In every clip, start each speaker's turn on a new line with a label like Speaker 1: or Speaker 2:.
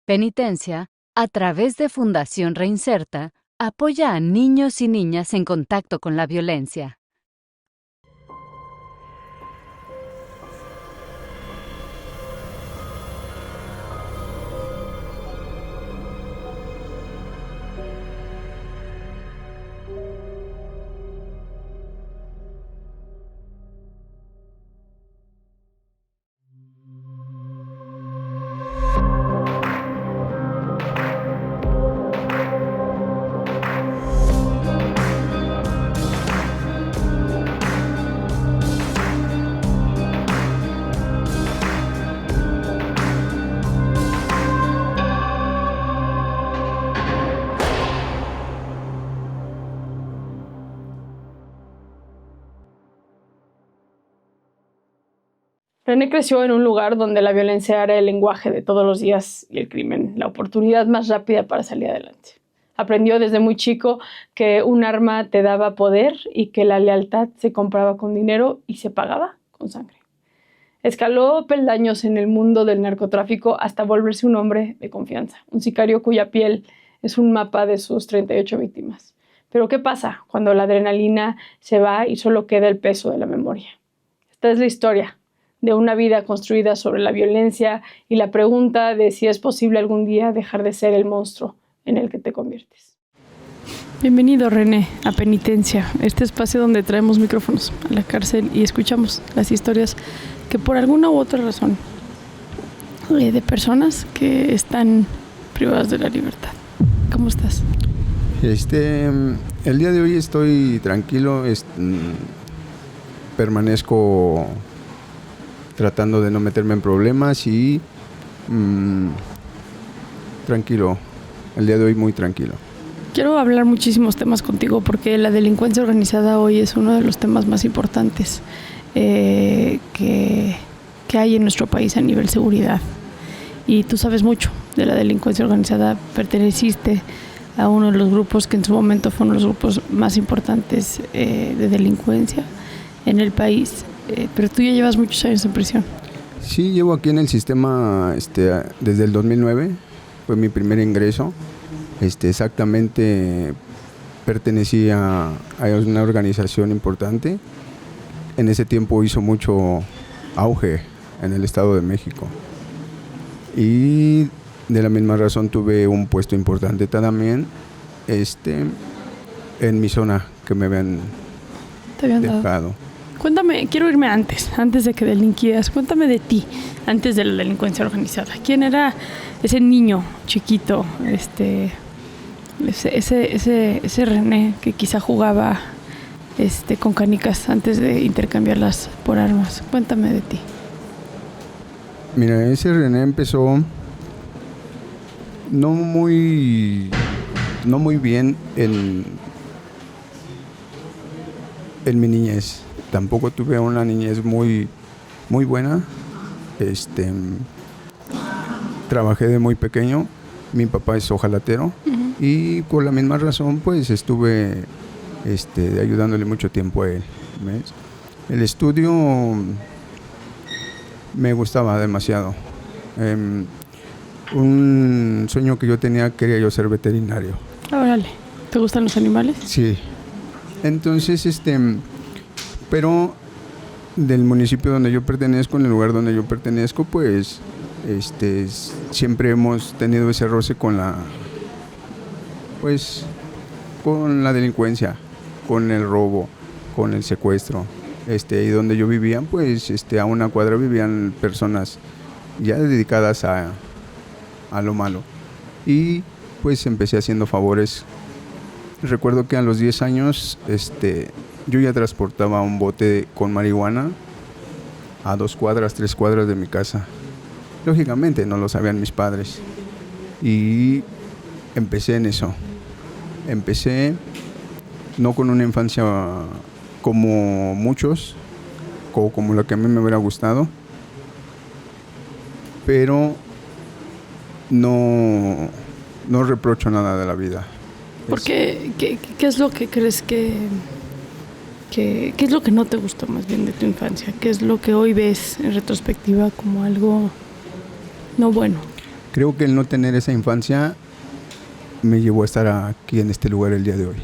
Speaker 1: Penitencia, a través de Fundación Reinserta, apoya a niños y niñas en contacto con la violencia.
Speaker 2: René creció en un lugar donde la violencia era el lenguaje de todos los días y el crimen, la oportunidad más rápida para salir adelante. Aprendió desde muy chico que un arma te daba poder y que la lealtad se compraba con dinero y se pagaba con sangre. Escaló peldaños en el mundo del narcotráfico hasta volverse un hombre de confianza, un sicario cuya piel es un mapa de sus 38 víctimas. Pero ¿qué pasa cuando la adrenalina se va y solo queda el peso de la memoria? Esta es la historia de una vida construida sobre la violencia y la pregunta de si es posible algún día dejar de ser el monstruo en el que te conviertes. Bienvenido, René, a Penitencia, este espacio donde traemos micrófonos a la cárcel y escuchamos las historias que por alguna u otra razón de personas que están privadas de la libertad. ¿Cómo estás?
Speaker 3: El día de hoy estoy tranquilo, permanezco tratando de no meterme en problemas y tranquilo, el día de hoy muy tranquilo.
Speaker 2: Quiero hablar muchísimos temas contigo porque la delincuencia organizada hoy es uno de los temas más importantes que hay en nuestro país a nivel seguridad. Y tú sabes mucho de la delincuencia organizada, perteneciste a uno de los grupos que en su momento fueron los grupos más importantes de delincuencia en el país. Pero tú ya llevas muchos años en prisión.
Speaker 3: Sí, llevo aquí en el sistema desde el 2009, fue mi primer ingreso. Exactamente pertenecía a una organización importante. En ese tiempo hizo mucho auge en el Estado de México. Y de la misma razón tuve un puesto importante también en mi zona que me habían dejado.
Speaker 2: Cuéntame, quiero irme antes de que delinquieras. Cuéntame de ti, antes de la delincuencia organizada. ¿Quién era ese niño chiquito, ese René que quizá jugaba con canicas antes de intercambiarlas por armas? Cuéntame de ti.
Speaker 3: Mira, ese René empezó no muy bien en mi niñez. Tampoco tuve una niñez muy buena. Trabajé de muy pequeño. Mi papá es hojalatero. Uh-huh. Y por la misma razón, pues estuve ayudándole mucho tiempo a él. ¿Ves? El estudio me gustaba demasiado. Un sueño que yo tenía, quería yo ser veterinario.
Speaker 2: Órale. ¿Te gustan los animales?
Speaker 3: Sí. Entonces, pero del municipio donde yo pertenezco, en el lugar donde yo pertenezco, pues siempre hemos tenido ese roce con la delincuencia, con el robo, con el secuestro. Y donde yo vivía, pues a una cuadra vivían personas ya dedicadas a lo malo. Y pues empecé haciendo favores. Recuerdo que a los 10 años yo ya transportaba un bote con marihuana a 2 cuadras, 3 cuadras de mi casa. Lógicamente no lo sabían mis padres. Y empecé en eso. Empecé no con una infancia como muchos, como lo que a mí me hubiera gustado, pero no reprocho nada de la vida.
Speaker 2: ¿Por qué? ¿Qué es lo que crees qué es lo que no te gustó más bien de tu infancia? ¿Qué es lo que hoy ves en retrospectiva como algo no bueno?
Speaker 3: creo que el no tener esa infancia me llevó a estar aquí en este lugar el día de hoy.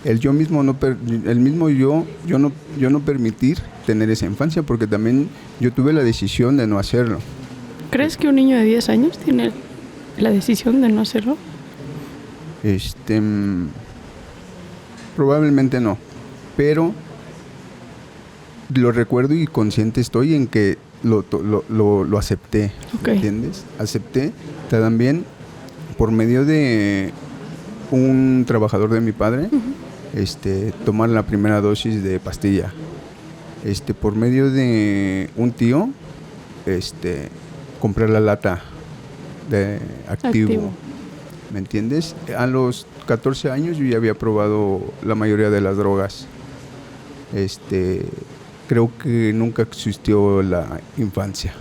Speaker 3: El mismo yo no permitir tener esa infancia, porque también yo tuve la decisión de no hacerlo.
Speaker 2: ¿Crees que un niño de 10 años tiene la decisión de no hacerlo?
Speaker 3: Probablemente no, pero lo recuerdo y consciente estoy en que lo acepté,
Speaker 2: Okay.
Speaker 3: ¿Entiendes? Acepté también por medio de un trabajador de mi padre, tomar la primera dosis de pastilla. Por medio de un tío, comprar la lata de activo. ¿Me entiendes? A los 14 años yo ya había probado la mayoría de las drogas. Creo que nunca existió la infancia.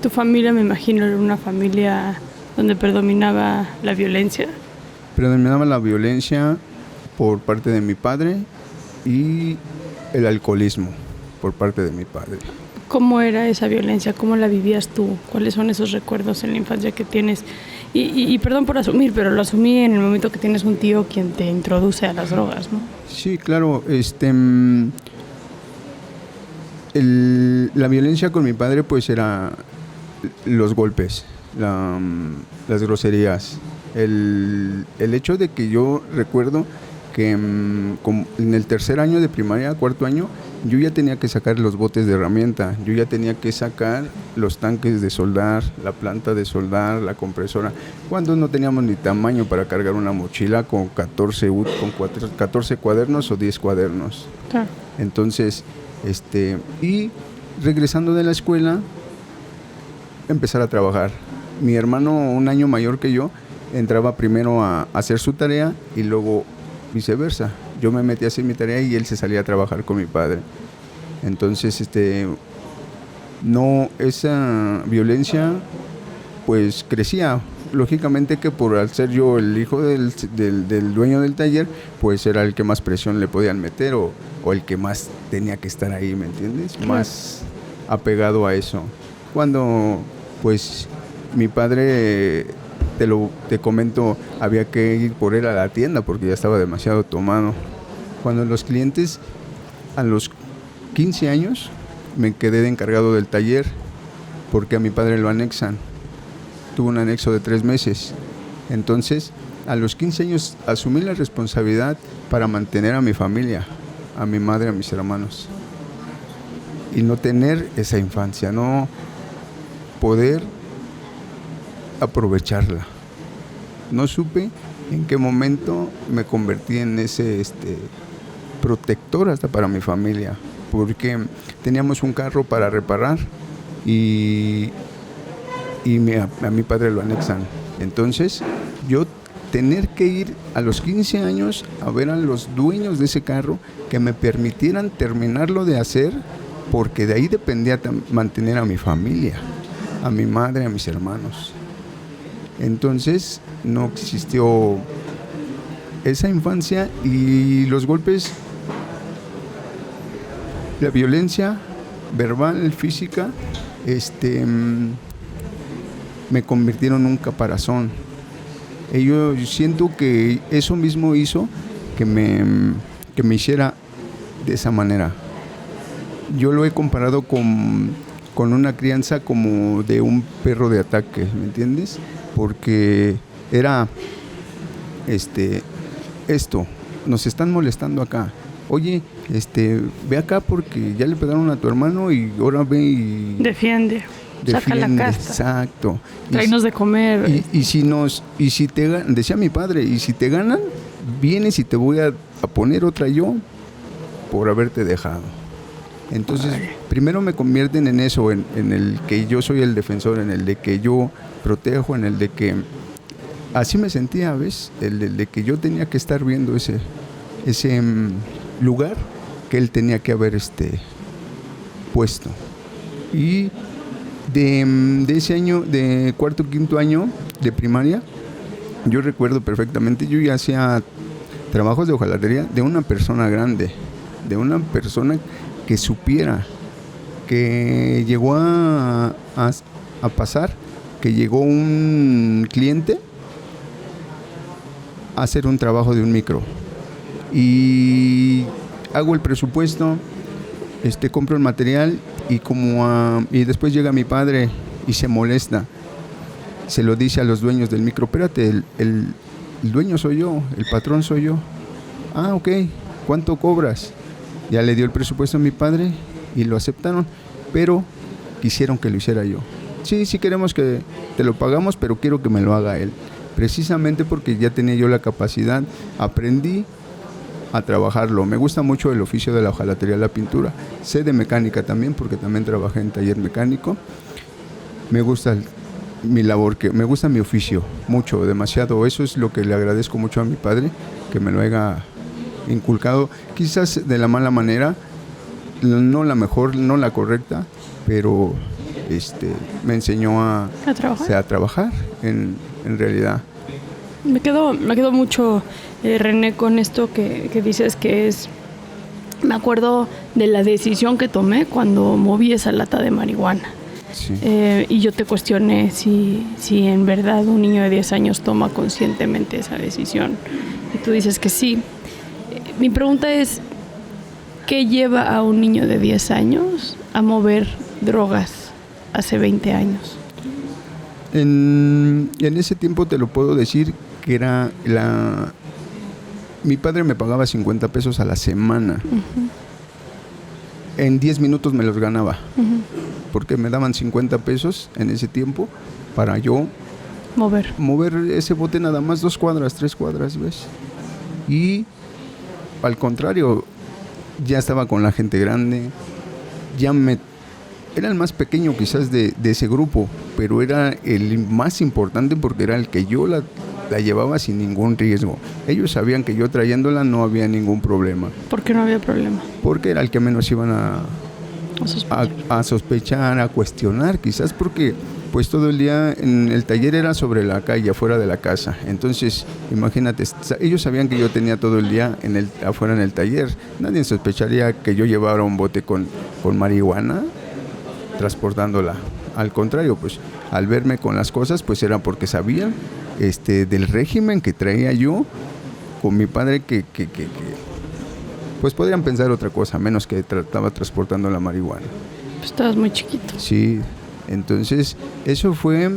Speaker 2: Tu familia, me imagino, era una familia donde predominaba la violencia.
Speaker 3: Predominaba la violencia por parte de mi padre y el alcoholismo por parte de mi padre.
Speaker 2: ¿Cómo era esa violencia? ¿Cómo la vivías tú? ¿Cuáles son esos recuerdos en la infancia que tienes? Y perdón por asumir, pero lo asumí en el momento que tienes un tío quien te introduce a las drogas, ¿no?
Speaker 3: Sí, claro. La violencia con mi padre pues era los golpes, las groserías. El hecho de que yo recuerdo que en el tercer año de primaria, cuarto año, yo ya tenía que sacar los botes de herramienta, yo ya tenía que sacar los tanques de soldar, la planta de soldar, la compresora, cuando no teníamos ni tamaño para cargar una mochila con 14 cuadernos o 10 cuadernos.
Speaker 2: Claro.
Speaker 3: Entonces, y regresando de la escuela, empezar a trabajar. Mi hermano, un año mayor que yo, entraba primero a hacer su tarea y luego viceversa. Yo me metí a hacer mi tarea y él se salía a trabajar con mi padre. Entonces, no, esa violencia pues crecía. Lógicamente que por al ser yo el hijo del dueño del taller, pues era el que más presión le podían meter o el que más tenía que estar ahí, ¿me entiendes? Más apegado a eso. Cuando pues mi padre, te comento, había que ir por él a la tienda porque ya estaba demasiado tomado. Cuando los clientes, a los 15 años, me quedé de encargado del taller porque a mi padre lo anexan. Tuvo un anexo de 3 meses. Entonces, a los 15 años asumí la responsabilidad para mantener a mi familia, a mi madre, a mis hermanos. Y no tener esa infancia, no poder aprovecharla. No supe en qué momento me convertí en ese protector hasta para mi familia, porque teníamos un carro para reparar y a mi padre lo anexan. Entonces, yo tener que ir a los 15 años a ver a los dueños de ese carro que me permitieran terminarlo de hacer, porque de ahí dependía mantener a mi familia, a mi madre, a mis hermanos. Entonces, no existió esa infancia y los golpes, la violencia verbal, física, me convirtieron en un caparazón. Yo siento que eso mismo hizo que me hiciera de esa manera. Yo lo he comparado con una crianza como de un perro de ataque, ¿me entiendes? Porque era esto, nos están molestando acá. Oye, ve acá porque ya le pegaron a tu hermano y ahora ve y
Speaker 2: Defiende. Saca la casta.
Speaker 3: Exacto.
Speaker 2: Tráenos de comer.
Speaker 3: Y si te ganan, decía mi padre, y si te ganan, vienes y te voy a poner otra yo por haberte dejado. Entonces, primero me convierten en eso, en el que yo soy el defensor, en el de que yo protejo, en el de que así me sentía, ¿ves? El de que yo tenía que estar viendo ese lugar que él tenía que haber puesto. Y de ese año, de cuarto, quinto año de primaria, yo recuerdo perfectamente, yo ya hacía trabajos de hojalatería de una persona grande, de una persona que supiera, que llegó a pasar que llegó un cliente a hacer un trabajo de un micro y hago el presupuesto, compro el material y después llega mi padre y se molesta, se lo dice a los dueños del micro: espérate, el dueño soy yo, el patrón soy yo. Ah, ok, ¿cuánto cobras? Ya le dio el presupuesto a mi padre y lo aceptaron, pero quisieron que lo hiciera yo. Sí queremos que te lo pagamos, pero quiero que me lo haga él. Precisamente porque ya tenía yo la capacidad, aprendí a trabajarlo. Me gusta mucho el oficio de la hojalatería, la pintura. Sé de mecánica también, porque también trabajé en taller mecánico. Me gusta mi labor, me gusta mi oficio, mucho, demasiado. Eso es lo que le agradezco mucho a mi padre, que me lo haya inculcado, quizás de la mala manera, no la mejor, no la correcta, pero me enseñó a trabajar en realidad.
Speaker 2: Me quedo mucho, René, con esto que dices, que es... Me acuerdo de la decisión que tomé cuando moví esa lata de marihuana.
Speaker 3: Sí.
Speaker 2: Y yo te cuestioné si en verdad un niño de 10 años toma conscientemente esa decisión. Y tú dices que sí. Mi pregunta es, ¿qué lleva a un niño de 10 años a mover drogas hace 20 años?
Speaker 3: En ese tiempo te lo puedo decir que era mi padre me pagaba 50 pesos a la semana. Uh-huh. En 10 minutos me los ganaba. Uh-huh. Porque me daban 50 pesos en ese tiempo para yo mover ese bote nada más 2 cuadras, 3 cuadras, ¿ves? Y al contrario, ya estaba con la gente grande, era el más pequeño quizás de ese grupo, pero era el más importante porque era el que yo la llevaba sin ningún riesgo. Ellos sabían que yo trayéndola no había ningún problema.
Speaker 2: ¿Por qué no había problema?
Speaker 3: Porque era el que menos iban a sospechar, a cuestionar, quizás porque pues todo el día en el taller era sobre la calle, afuera de la casa. Entonces, imagínate, ellos sabían que yo tenía todo el día afuera en el taller. Nadie sospecharía que yo llevara un bote con marihuana transportándola. Al contrario, pues al verme con las cosas, pues era porque sabían del régimen que traía yo con mi padre, que pues podrían pensar otra cosa, menos que estaba transportando la marihuana.
Speaker 2: Pues estabas muy chiquito.
Speaker 3: Sí, entonces eso fue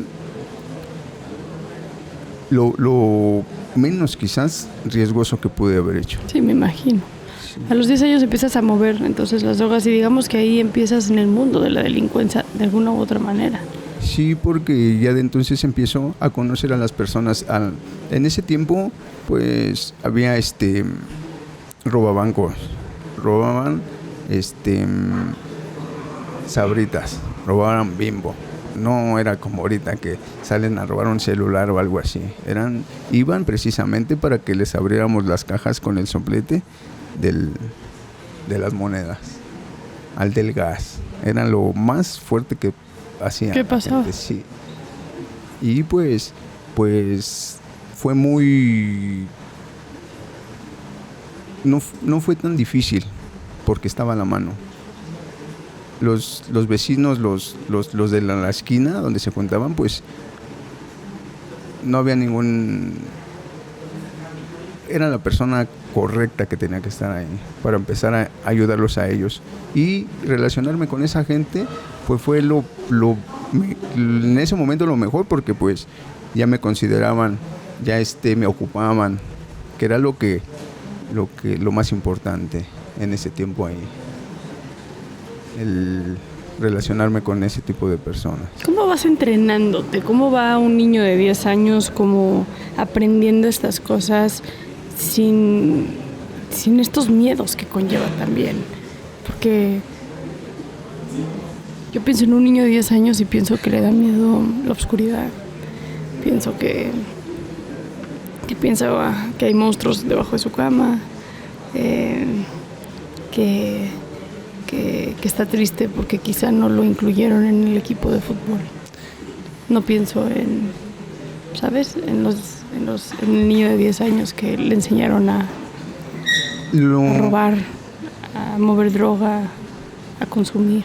Speaker 3: lo menos quizás riesgoso que pude haber hecho.
Speaker 2: Sí, me imagino. Sí. A los 10 años empiezas a mover entonces las drogas y digamos que ahí empiezas en el mundo de la delincuencia de alguna u otra manera.
Speaker 3: Sí, porque ya de entonces empiezo a conocer a las personas. En ese tiempo pues había robabancos, robaban Sabritas, robaban Bimbo. No era como ahorita que salen a robar un celular o algo así. Iban precisamente para que les abriéramos las cajas con el soplete de las monedas, al del gas. Era lo más fuerte que hacían.
Speaker 2: ¿Qué pasaba?
Speaker 3: Sí. Y pues fue muy... No fue tan difícil porque estaba a la mano. Los vecinos, los de la esquina donde se juntaban, pues no había era la persona correcta que tenía que estar ahí para empezar a ayudarlos a ellos. Y relacionarme con esa gente pues fue en ese momento lo mejor, porque pues ya me consideraban, ya me ocupaban, que era lo más importante en ese tiempo ahí, el relacionarme con ese tipo de personas.
Speaker 2: ¿Cómo vas entrenándote? ¿Cómo va un niño de 10 años como aprendiendo estas cosas sin estos miedos que conlleva también? Porque yo pienso en un niño de 10 años y pienso que le da miedo la oscuridad. Pienso que piensa que hay monstruos debajo de su cama, que está triste porque quizá no lo incluyeron en el equipo de fútbol. No pienso en, ¿sabes? En el niño de 10 años que le enseñaron a robar, a mover droga, a consumir.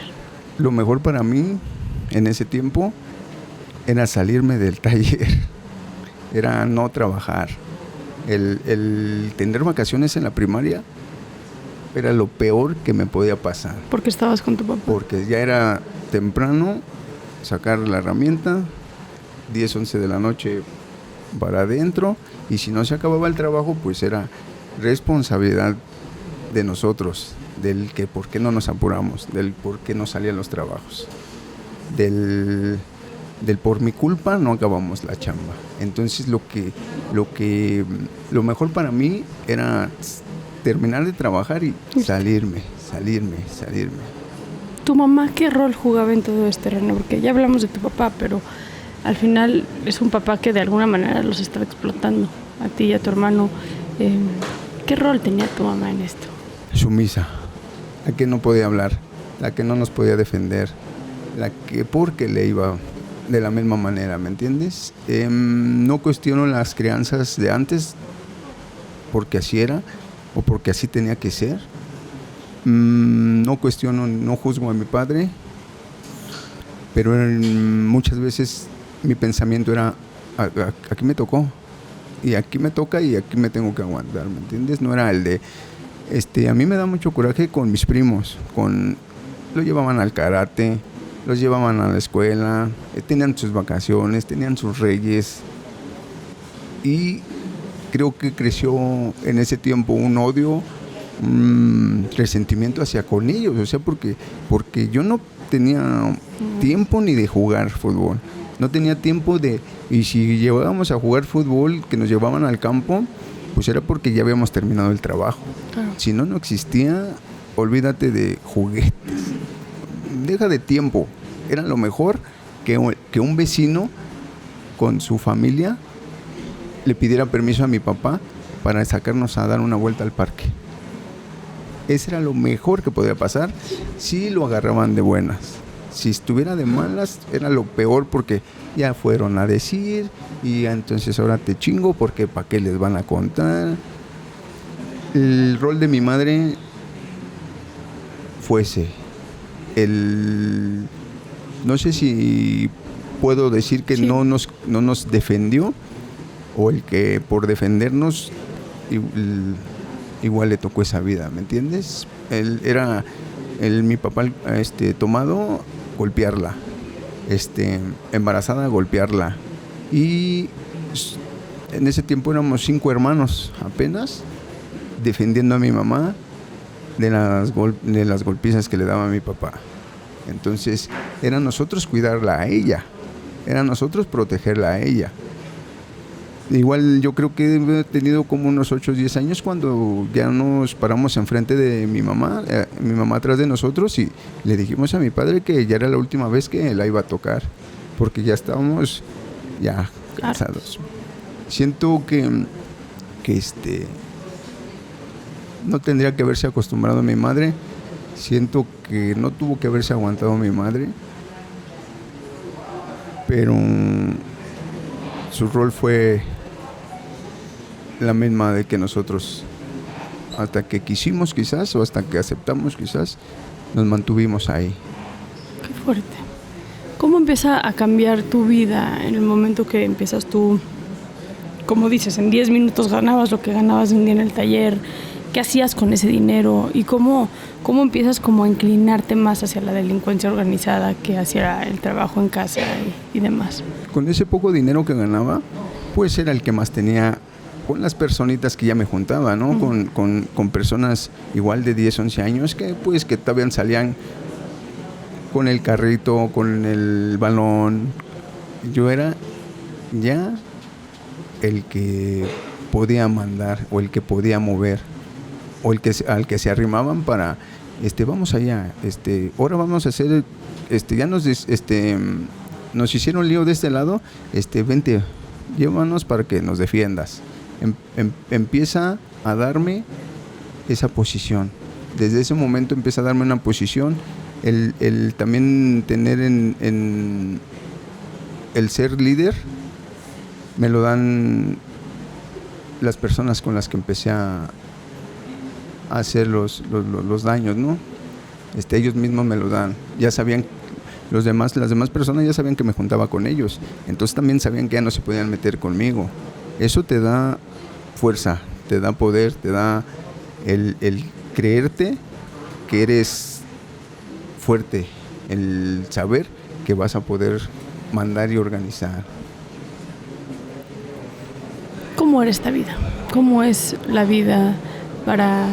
Speaker 3: Lo mejor para mí en ese tiempo era salirme del taller, era no trabajar. El tener vacaciones en la primaria era lo peor que me podía pasar.
Speaker 2: ¿Por qué estabas con tu papá?
Speaker 3: Porque ya era temprano, sacar la herramienta, 10, 11 de la noche para adentro, y si no se acababa el trabajo, pues era responsabilidad de nosotros, del que por qué no nos apuramos, del por qué no salían los trabajos, del por mi culpa no acabamos la chamba. Entonces lo mejor para mí era terminar de trabajar y salirme.
Speaker 2: ¿Tu mamá qué rol jugaba en todo este, René? Porque ya hablamos de tu papá, pero al final es un papá que de alguna manera los está explotando, a ti y a tu hermano. ¿Qué rol tenía tu mamá en esto?
Speaker 3: Sumisa, la que no podía hablar, la que no nos podía defender, la que porque le iba de la misma manera, ¿me entiendes? No cuestiono las crianzas de antes, porque así era, o porque así tenía que ser. No cuestiono, no juzgo a mi padre, pero muchas veces mi pensamiento era, aquí me tocó, y aquí me toca, y aquí me tengo que aguantar, ¿me entiendes? No era el de, a mí me da mucho coraje con mis primos, lo llevaban al karate, los llevaban a la escuela, tenían sus vacaciones, tenían sus reyes, y creo que creció en ese tiempo un odio, un resentimiento hacia con ellos, o sea, porque yo no tenía tiempo ni de jugar fútbol, no tenía tiempo y si llegábamos a jugar fútbol, que nos llevaban al campo, pues era porque ya habíamos terminado el trabajo. Claro. Si no existía, olvídate de juguetes, deja de tiempo. Era lo mejor que un vecino con su familia le pidiera permiso a mi papá para sacarnos a dar una vuelta al parque. Ese era lo mejor que podía pasar si lo agarraban de buenas. Si estuviera de malas, era lo peor, porque ya fueron a decir, y entonces ahora te chingo porque ¿para qué les van a contar? El rol de mi madre fuese no sé si puedo decir que sí, no nos defendió, o el que por defendernos igual le tocó esa vida, ¿me entiendes? Mi papá tomado, golpearla, embarazada, golpearla, y en ese tiempo éramos 5 hermanos apenas, defendiendo a mi mamá de las golpizas que le daba a mi papá. Entonces era nosotros cuidarla a ella, era nosotros protegerla a ella. Igual yo creo que he tenido como unos 8 o 10 años cuando ya nos paramos enfrente de mi mamá atrás de nosotros, y le dijimos a mi padre que ya era la última vez que la iba a tocar, porque ya estábamos ya cansados. Siento que no tendría que haberse acostumbrado mi madre, siento que no tuvo que haberse aguantado mi madre, pero su rol fue la misma de que nosotros, hasta que quisimos quizás, o hasta que aceptamos quizás, nos mantuvimos ahí.
Speaker 2: Qué fuerte. ¿Cómo empieza a cambiar tu vida en el momento que empiezas tú, como dices, en 10 minutos ganabas lo que ganabas un día en el taller? ¿Qué hacías con ese dinero? ¿Y cómo empiezas como a inclinarte más hacia la delincuencia organizada que hacia el trabajo en casa y demás?
Speaker 3: Con ese poco dinero que ganaba, pues era el que más tenía con las personitas que ya me juntaba, ¿no? Uh-huh. Con personas igual de 10, 11 años que todavía salían con el carrito, con el balón. Yo era ya el que podía mandar, o el que podía mover, o al que se arrimaban para vamos allá, ahora vamos a hacer, ya nos hicieron lío de este lado, vente, llévanos para que nos defiendas. Empieza a darme esa posición. Desde ese momento empieza a darme una posición, el también tener en el ser líder, me lo dan las personas con las que empecé a hacer los daños, ¿no? Ellos mismos me lo dan. Ya sabían las demás personas ya sabían que me juntaba con ellos, entonces también sabían que ya no se podían meter conmigo. Eso te da fuerza, te da poder, te da el creerte que eres fuerte, el saber que vas a poder mandar y organizar.
Speaker 2: ¿Cómo era esta vida? ¿Cómo es la vida para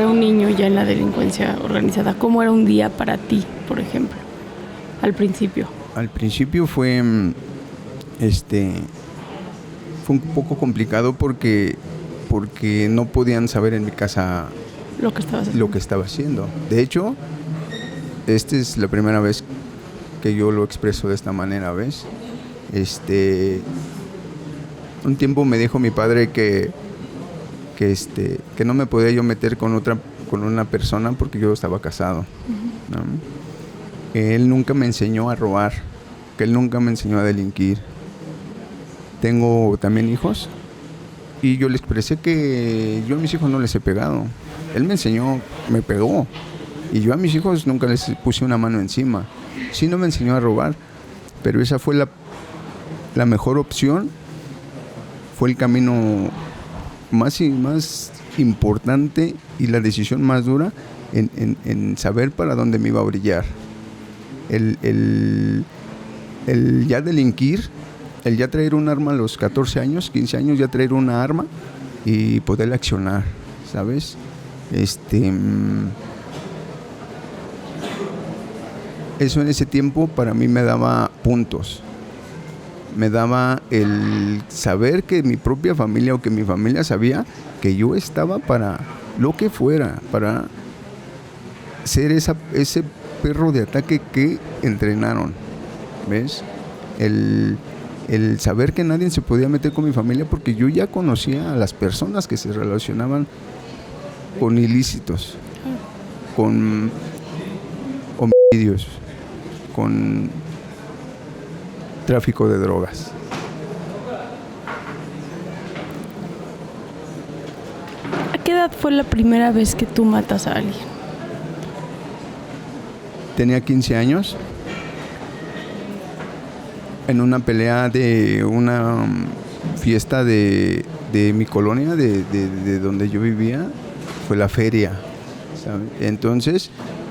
Speaker 2: un niño ya en la delincuencia organizada? ¿Cómo era un día para ti, por ejemplo, al principio?
Speaker 3: Al principio fue un poco complicado porque no podían saber en mi casa
Speaker 2: lo que estaba haciendo.
Speaker 3: De hecho, esta es la primera vez que yo lo expreso de esta manera, ¿ves? Un tiempo me dijo mi padre que no me podía yo meter con una persona porque yo estaba casado, ¿no? Él nunca me enseñó a robar, que él nunca me enseñó a delinquir. Tengo también hijos y yo le expresé que yo a mis hijos no les he pegado. Él me enseñó, me pegó, y yo a mis hijos nunca les puse una mano encima. Sí, no me enseñó a robar, pero esa fue la mejor opción. Fue el camino más importante y la decisión más dura en saber para dónde me iba a brillar. El ya delinquir, el ya traer un arma a los 14 años, 15 años, ya traer una arma y poder accionar, ¿sabes? Eso en ese tiempo para mí me daba puntos. Me daba el saber que mi propia familia o que mi familia sabía que yo estaba para lo que fuera, para ser ese perro de ataque que entrenaron, ¿ves? El saber que nadie se podía meter con mi familia porque yo ya conocía a las personas que se relacionaban con ilícitos, con homicidios, con tráfico de drogas.
Speaker 2: ¿A qué edad fue la primera vez que tú matas a alguien?
Speaker 3: Tenía 15 años. En una pelea de una fiesta de mi colonia, de donde yo vivía, fue la feria, ¿sabes? Entonces,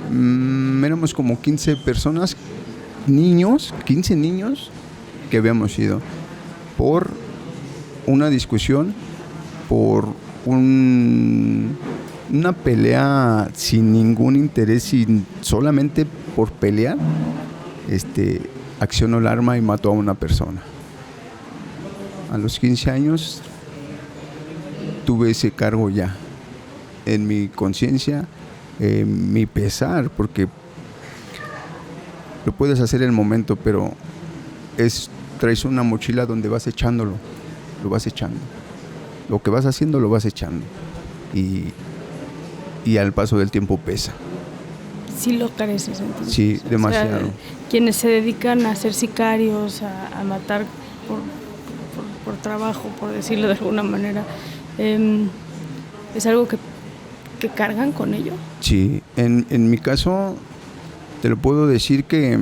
Speaker 3: éramos como 15 personas, 15 niños que habíamos ido por una discusión, por una pelea sin ningún interés, solamente por pelear. Accionó el arma y mató a una persona. A los 15 años tuve ese cargo ya en mi conciencia, mi pesar, porque lo puedes hacer en el momento, pero traes una mochila donde vas echándolo, lo vas echando. Lo que vas haciendo lo vas echando. Y al paso del tiempo pesa.
Speaker 2: Sí lo careces, entonces.
Speaker 3: Sí, demasiado.
Speaker 2: O sea, quienes se dedican a ser sicarios, a matar por trabajo, por decirlo de alguna manera, ¿es algo que cargan con ello?
Speaker 3: Sí, en mi caso te lo puedo decir que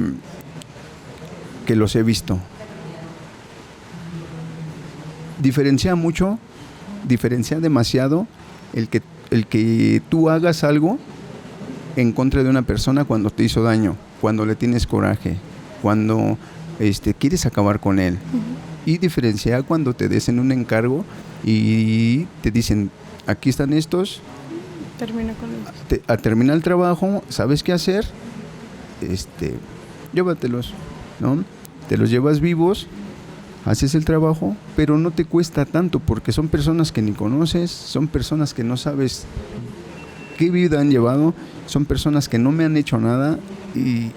Speaker 3: los he visto. Diferencia demasiado el que tú hagas algo en contra de una persona cuando te hizo daño, cuando le tienes coraje, cuando quieres acabar con él. Uh-huh. Y diferencia cuando te desen un encargo y te dicen, aquí están estos,
Speaker 2: termina con ellos.
Speaker 3: Termina el trabajo, ¿sabes qué hacer? Llévatelos, ¿no? Te los llevas vivos, haces el trabajo, pero no te cuesta tanto porque son personas que ni conoces, son personas que no sabes qué vida han llevado, son personas que no me han hecho nada y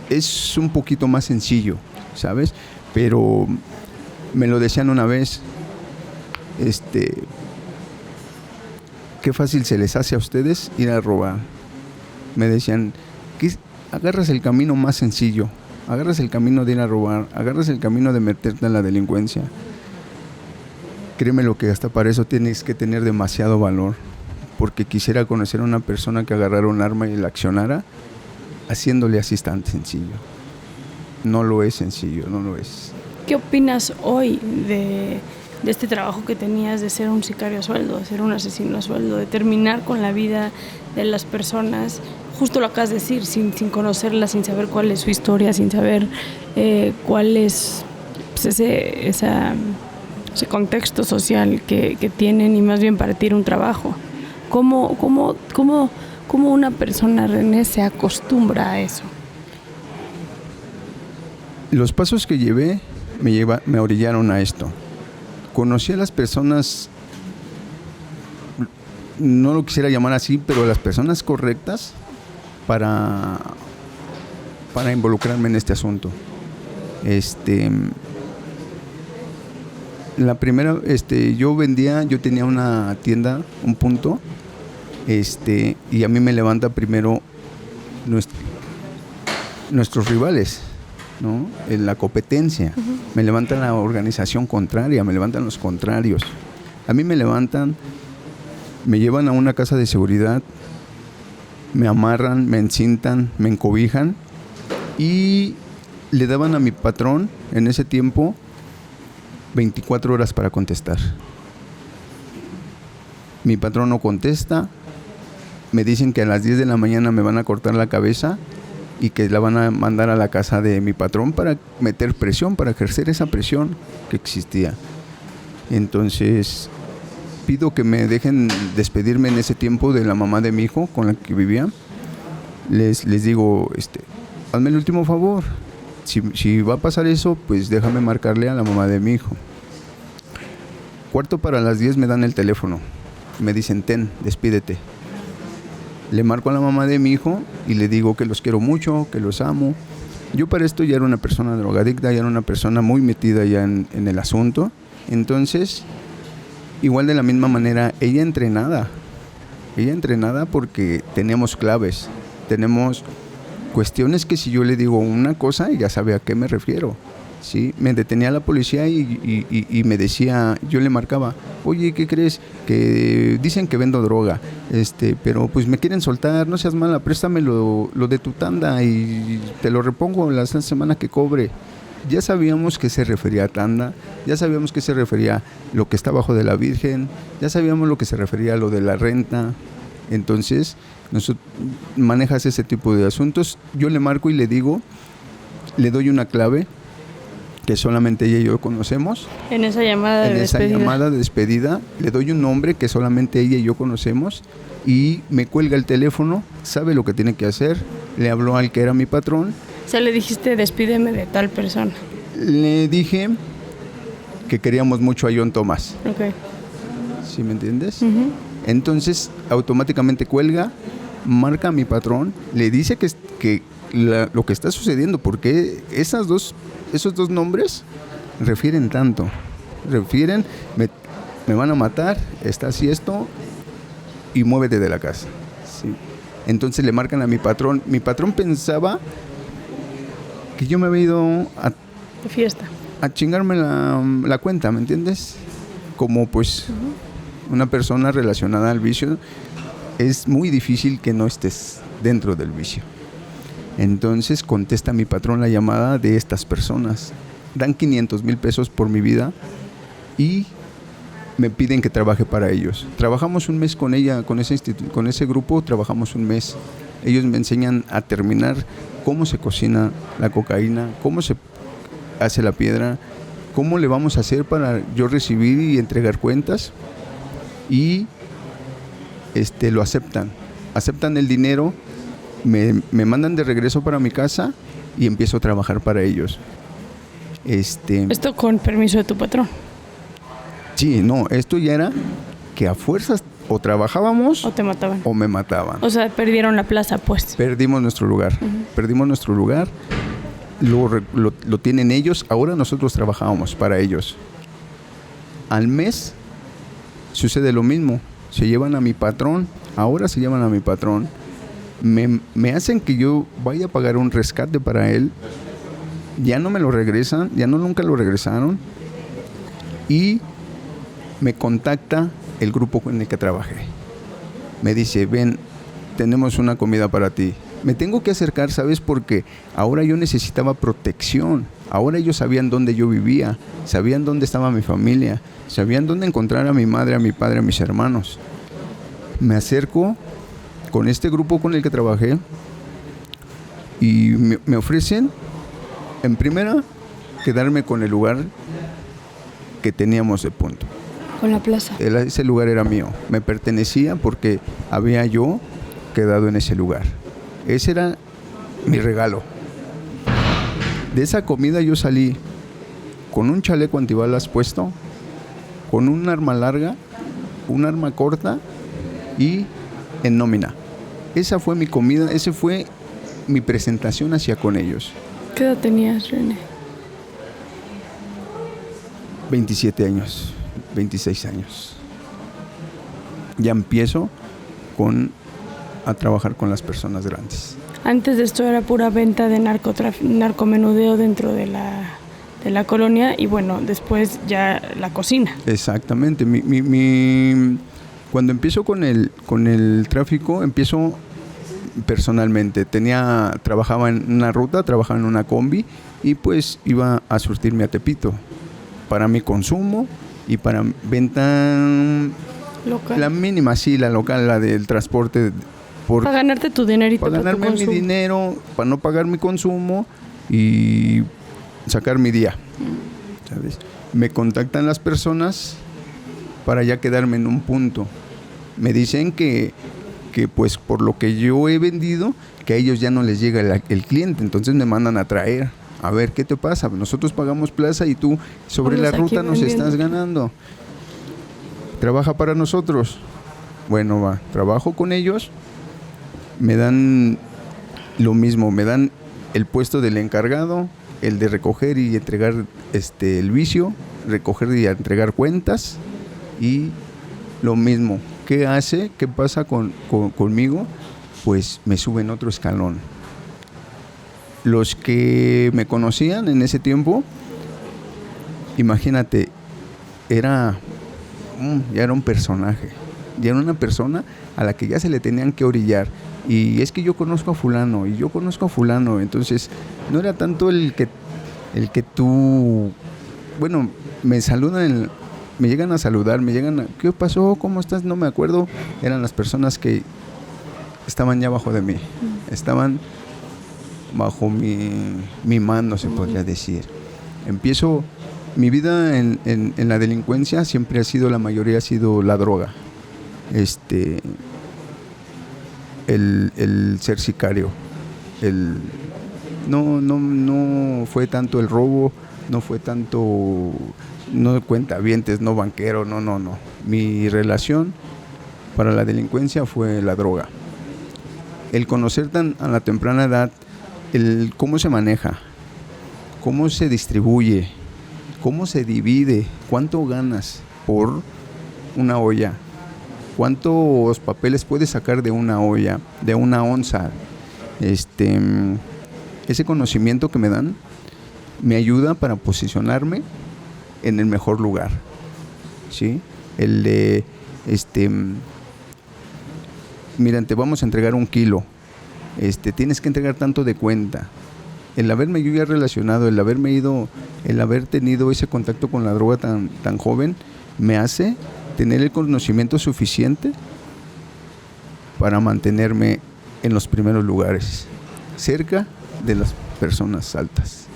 Speaker 3: es un poquito más sencillo, ¿sabes? Pero me lo decían una vez, qué fácil se les hace a ustedes ir a robar. Me decían, agarras el camino más sencillo, agarras el camino de ir a robar, agarras el camino de meterte en la delincuencia. Créeme lo que hasta para eso tienes que tener demasiado valor, porque quisiera conocer a una persona que agarrara un arma y la accionara haciéndole así tan sencillo. No lo es sencillo, no lo es.
Speaker 2: ¿Qué opinas hoy de este trabajo que tenías de ser un sicario a sueldo, de ser un asesino a sueldo, de terminar con la vida de las personas? Justo lo acabas de decir, sin conocerlas, sin saber cuál es su historia, sin saber cuál es pues, ese contexto social que tienen, y más bien para ti era un trabajo. ¿Cómo una persona, René, se acostumbra a eso?
Speaker 3: Los pasos que llevé me orillaron a esto. Conocí a las personas, no lo quisiera llamar así, pero las personas correctas para involucrarme en este asunto. La primera, yo tenía una tienda, un punto, y a mí me levanta primero nuestros rivales, ¿no? En la competencia. Uh-huh. Me levantan la organización contraria, me levantan los contrarios. A mí me levantan, me llevan a una casa de seguridad, me amarran, me encintan, me encobijan y le daban a mi patrón en ese tiempo 24 horas para contestar. Mi patrón no contesta, me dicen que a las 10 de la mañana me van a cortar la cabeza y que la van a mandar a la casa de mi patrón para meter presión, para ejercer esa presión que existía. Entonces pido que me dejen despedirme en ese tiempo de la mamá de mi hijo con la que vivía. Les digo, hazme el último favor. Si va a pasar eso, pues déjame marcarle a la mamá de mi hijo. 9:45 me dan el teléfono. Me dicen, ten, despídete. Le marco a la mamá de mi hijo y le digo que los quiero mucho, que los amo. Yo para esto ya era una persona drogadicta, ya era una persona muy metida ya en el asunto. Entonces, igual de la misma manera, ella entrenada porque tenemos claves, tenemos cuestiones que si yo le digo una cosa, ella sabe a qué me refiero. ¿Sí? Me detenía la policía y me decía, yo le marcaba, oye, ¿qué crees? Que dicen que vendo droga, pero pues me quieren soltar, no seas mala, préstame lo de tu tanda y te lo repongo la semana que cobre. Ya sabíamos que se refería a tanda, ya sabíamos que se refería a lo que está abajo de la Virgen, ya sabíamos lo que se refería a lo de la renta. Entonces, manejas ese tipo de asuntos. Yo le marco y le digo, le doy una clave que solamente ella y yo conocemos.
Speaker 2: En esa llamada
Speaker 3: de despedida le doy un nombre que solamente ella y yo conocemos y me cuelga el teléfono, sabe lo que tiene que hacer, le habló al que era mi patrón.
Speaker 2: O sea, le dijiste, despídeme de tal persona.
Speaker 3: Le dije que queríamos mucho a John Tomás.
Speaker 2: Okay.
Speaker 3: ¿Sí me entiendes?
Speaker 2: Uh-huh.
Speaker 3: Entonces, automáticamente cuelga, marca a mi patrón, le dice que lo que está sucediendo, porque esos dos nombres refieren tanto. Me van a matar, está así esto, y muévete de la casa. ¿Sí? Entonces le marcan a mi patrón. Mi patrón pensaba que yo me había ido
Speaker 2: de fiesta
Speaker 3: a chingarme la cuenta, ¿me entiendes? Como pues una persona relacionada al vicio, es muy difícil que no estés dentro del vicio. Entonces contesta mi patrón la llamada de estas personas. Dan 500,000 pesos por mi vida y me piden que trabaje para ellos. Trabajamos un mes con ella, con ese grupo, trabajamos un mes. Ellos me enseñan a terminar cómo se cocina la cocaína, cómo se hace la piedra, cómo le vamos a hacer para yo recibir y entregar cuentas. Y lo aceptan el dinero, me mandan de regreso para mi casa y empiezo a trabajar para ellos.
Speaker 2: ¿Esto con permiso de tu patrón?
Speaker 3: Sí, no, esto ya era que a fuerzas o trabajábamos
Speaker 2: o te mataban
Speaker 3: o me mataban.
Speaker 2: O sea, perdieron la plaza, pues.
Speaker 3: Perdimos nuestro lugar. Lo tienen ellos, ahora nosotros trabajábamos para ellos. Al mes sucede lo mismo, se llevan a mi patrón, me hacen que yo vaya a pagar un rescate para él, ya no me lo regresan, nunca lo regresaron, y me contacta el grupo en el que trabajé. Me dice, ven, tenemos una comida para ti, Me tengo que acercar, ¿sabes? Porque ahora yo necesitaba protección. Ahora ellos sabían dónde yo vivía, sabían dónde estaba mi familia, sabían dónde encontrar a mi madre, a mi padre, a mis hermanos. Me acerco con este grupo con el que trabajé y me ofrecen, en primera, quedarme con el lugar que teníamos de punto.
Speaker 2: Con la plaza.
Speaker 3: Ese lugar era mío, me pertenecía porque había yo quedado en ese lugar. Ese era mi regalo. De esa comida yo salí con un chaleco antibalas puesto, con un arma larga, un arma corta y en nómina. Esa fue mi comida, esa fue mi presentación hacia con ellos.
Speaker 2: ¿Qué edad tenías, René?
Speaker 3: 27 años, 26 años. Ya empiezo a trabajar con las personas grandes.
Speaker 2: Antes de esto era pura venta de narcomenudeo dentro de la colonia y bueno, después ya la cocina.
Speaker 3: Exactamente. Cuando empiezo con el tráfico, empiezo personalmente. Trabajaba en una ruta, trabajaba en una combi y pues iba a surtirme a Tepito para mi consumo y para venta
Speaker 2: local.
Speaker 3: La mínima, sí, la local, la del transporte.
Speaker 2: Para ganarte tu dinerito.
Speaker 3: Para ganarme mi dinero, para no pagar mi consumo y sacar mi día. ¿Sabes? Me contactan las personas para ya quedarme en un punto. Me dicen que pues por lo que yo he vendido, que a ellos ya no les llega el cliente, entonces me mandan a traer. A ver, ¿qué te pasa? Nosotros pagamos plaza y tú sobre la ruta nos estás ganando. Trabaja para nosotros. Bueno, va, trabajo con ellos. Me dan lo mismo, me dan el puesto del encargado, el de recoger y entregar el vicio, recoger y entregar cuentas y lo mismo. ¿Qué hace? ¿Qué pasa conmigo? Pues me suben otro escalón. Los que me conocían en ese tiempo, imagínate, ya era un personaje, ya era una persona a la que ya se le tenían que orillar. Y es que yo conozco a fulano, y yo conozco a fulano, entonces no era tanto el que tú, bueno, me saludan, me llegan a saludar, ¿qué pasó? ¿Cómo estás? No me acuerdo, eran las personas que estaban ya abajo de mí, estaban bajo mi mano, se podría decir. Empiezo, mi vida en la delincuencia siempre la mayoría ha sido la droga. El ser sicario, no fue tanto el robo, no fue tanto, no cuentavientes, no banquero, no. Mi relación para la delincuencia fue la droga. El conocer a la temprana edad, cómo se maneja, cómo se distribuye, cómo se divide, cuánto ganas por una olla, cuántos papeles puedes sacar de una olla, de una onza. Ese conocimiento que me dan me ayuda para posicionarme en el mejor lugar, ¿sí? El de, mira, te vamos a entregar 1 kilo, tienes que entregar tanto de cuenta. El haberme yo ya relacionado, el haber tenido ese contacto con la droga tan joven, me hace tener el conocimiento suficiente para mantenerme en los primeros lugares, cerca de las personas altas.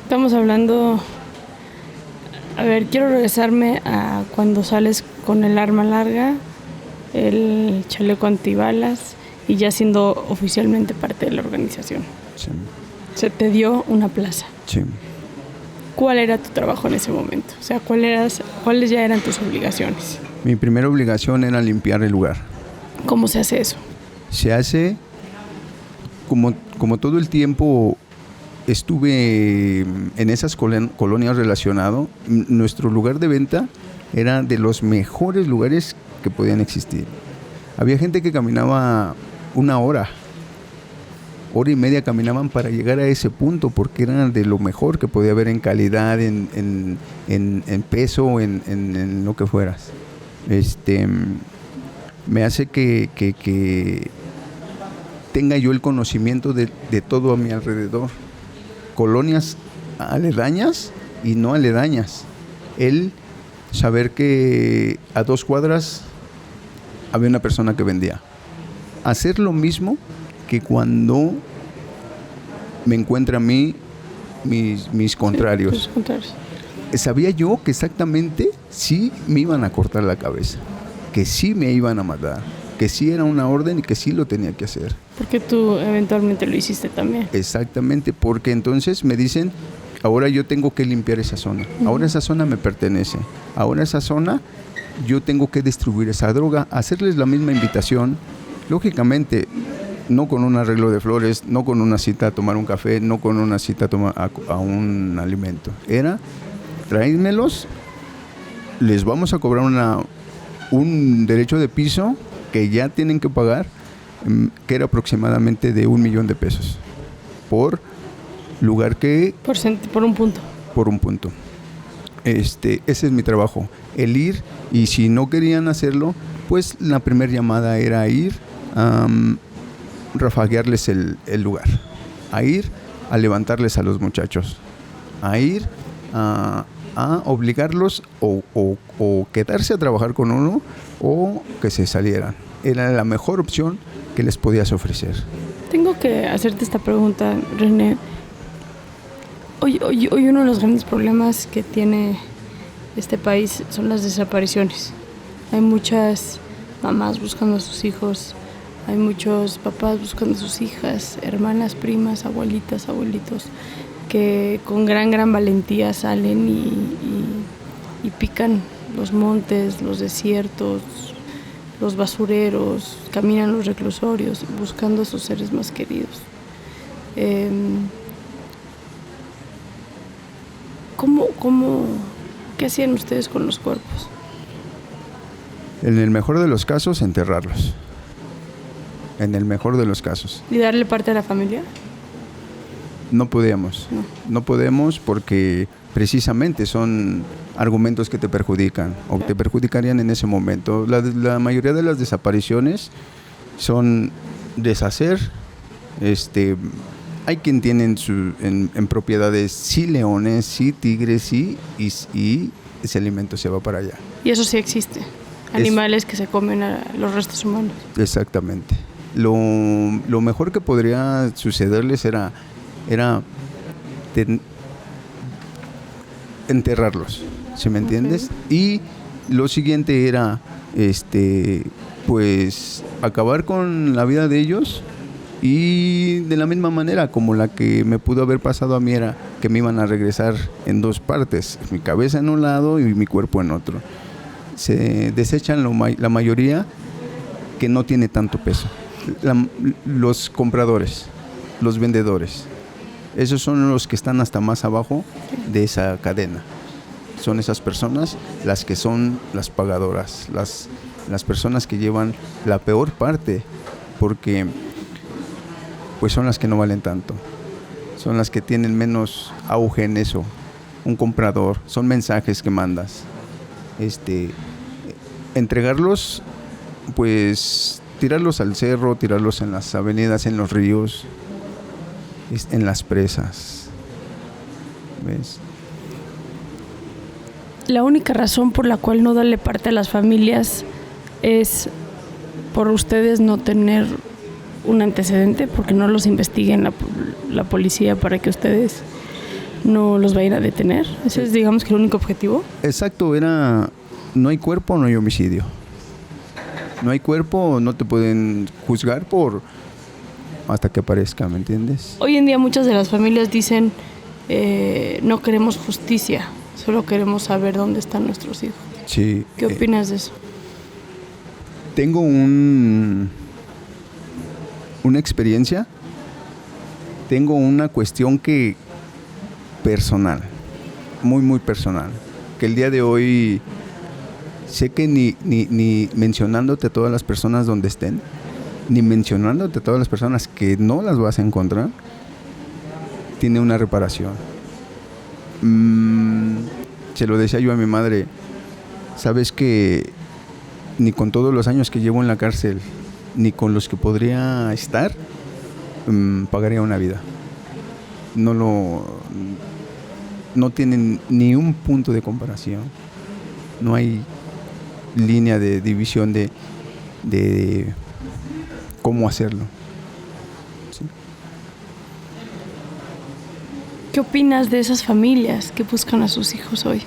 Speaker 2: Estamos hablando, a ver, quiero regresarme a cuando sales con el arma larga, el chaleco antibalas y ya siendo oficialmente parte de la organización.
Speaker 3: Sí.
Speaker 2: Se te dio una plaza.
Speaker 3: Sí.
Speaker 2: ¿Cuál era tu trabajo en ese momento? O sea, ¿cuáles ya eran tus obligaciones?
Speaker 3: Mi primera obligación era limpiar el lugar.
Speaker 2: ¿Cómo se hace eso?
Speaker 3: Se hace como todo el tiempo estuve en esas colonias relacionado. Nuestro lugar de venta era de los mejores lugares que podían existir. Había gente que caminaba 1 hora y media caminaban para llegar a ese punto, porque era de lo mejor que podía haber en calidad, en peso, en lo que fueras. Me hace que tenga yo el conocimiento de todo a mi alrededor. Colonias aledañas y no aledañas. El saber que a 2 cuadras había una persona que vendía. Hacer lo mismo que cuando me encuentra a mí mis contrarios.
Speaker 2: Sí, tus contrarios.
Speaker 3: Sabía yo que exactamente sí me iban a cortar la cabeza, que sí me iban a matar, que sí era una orden y que sí lo tenía que hacer.
Speaker 2: Porque tú eventualmente lo hiciste también.
Speaker 3: Exactamente, porque entonces me dicen, ahora yo tengo que limpiar esa zona, ahora esa zona me pertenece, ahora esa zona yo tengo que distribuir esa droga, hacerles la misma invitación, lógicamente no con un arreglo de flores, no con una cita a tomar un café, no con una cita a un alimento, era tráenmelos, les vamos a cobrar un derecho de piso que ya tienen que pagar, que era aproximadamente de $1,000,000 por lugar que...
Speaker 2: Por un punto.
Speaker 3: Por un punto. Ese es mi trabajo, el ir, y si no querían hacerlo, pues la primera llamada era ir a rafaguearles el lugar, a ir a levantarles a los muchachos, a ir a obligarlos o quedarse a trabajar con uno o que se salieran. Era la mejor opción que les podías ofrecer.
Speaker 2: Tengo que hacerte esta pregunta, René. Hoy uno de los grandes problemas que tiene este país son las desapariciones. Hay muchas mamás buscando a sus hijos, hay muchos papás buscando a sus hijas, hermanas, primas, abuelitas, abuelitos, que con gran valentía salen y pican los montes, los desiertos, los basureros, caminan los reclusorios buscando a sus seres más queridos. ¿Qué hacían ustedes con los cuerpos?
Speaker 3: En el mejor de los casos, enterrarlos. En el mejor de los casos.
Speaker 2: ¿Y darle parte a la familia?
Speaker 3: No podíamos. No podemos porque precisamente son argumentos que te perjudican o te perjudicarían en ese momento. La mayoría de las desapariciones son deshacer. Hay quien tiene en propiedades sí leones, sí tigres, sí, y ese alimento se va para allá.
Speaker 2: Y eso sí existe. Animales que se comen a los restos humanos.
Speaker 3: Exactamente. Lo mejor que podría sucederles era enterrarlos, ¿sí me entiendes? Okay. Y lo siguiente era pues acabar con la vida de ellos, y de la misma manera como la que me pudo haber pasado a mí era que me iban a regresar en 2 partes, mi cabeza en un lado y mi cuerpo en otro. Se desechan la mayoría que no tiene tanto peso. Los compradores, los vendedores, esos son los que están hasta más abajo de esa cadena. Son esas personas las que son las pagadoras, las personas que llevan la peor parte, porque pues son las que no valen tanto, son las que tienen menos auge en eso. Un comprador, son mensajes que mandas. Entregarlos, pues tirarlos al cerro, tirarlos en las avenidas, en los ríos, en las presas. ¿Ves?
Speaker 2: La única razón por la cual no darle parte a las familias es por ustedes no tener un antecedente, porque no los investiguen la policía para que ustedes no los vayan a detener. Ese es, digamos, que el único objetivo.
Speaker 3: Exacto, no hay cuerpo, no hay homicidio. No hay cuerpo, no te pueden juzgar hasta que aparezca, ¿me entiendes?
Speaker 2: Hoy en día muchas de las familias dicen no queremos justicia, solo queremos saber dónde están nuestros hijos.
Speaker 3: Sí.
Speaker 2: ¿Qué opinas de eso?
Speaker 3: Tengo una experiencia, tengo una cuestión que personal, muy personal, que el día de hoy sé que ni mencionándote a todas las personas donde estén, ni mencionándote a todas las personas que no las vas a encontrar, tiene una reparación. Se lo decía yo a mi madre, sabes que ni con todos los años que llevo en la cárcel, ni con los que podría estar, pagaría una vida. No tienen ni un punto de comparación. No hay línea de división de cómo hacerlo. ¿Sí?
Speaker 2: ¿Qué opinas de esas familias que buscan a sus hijos hoy?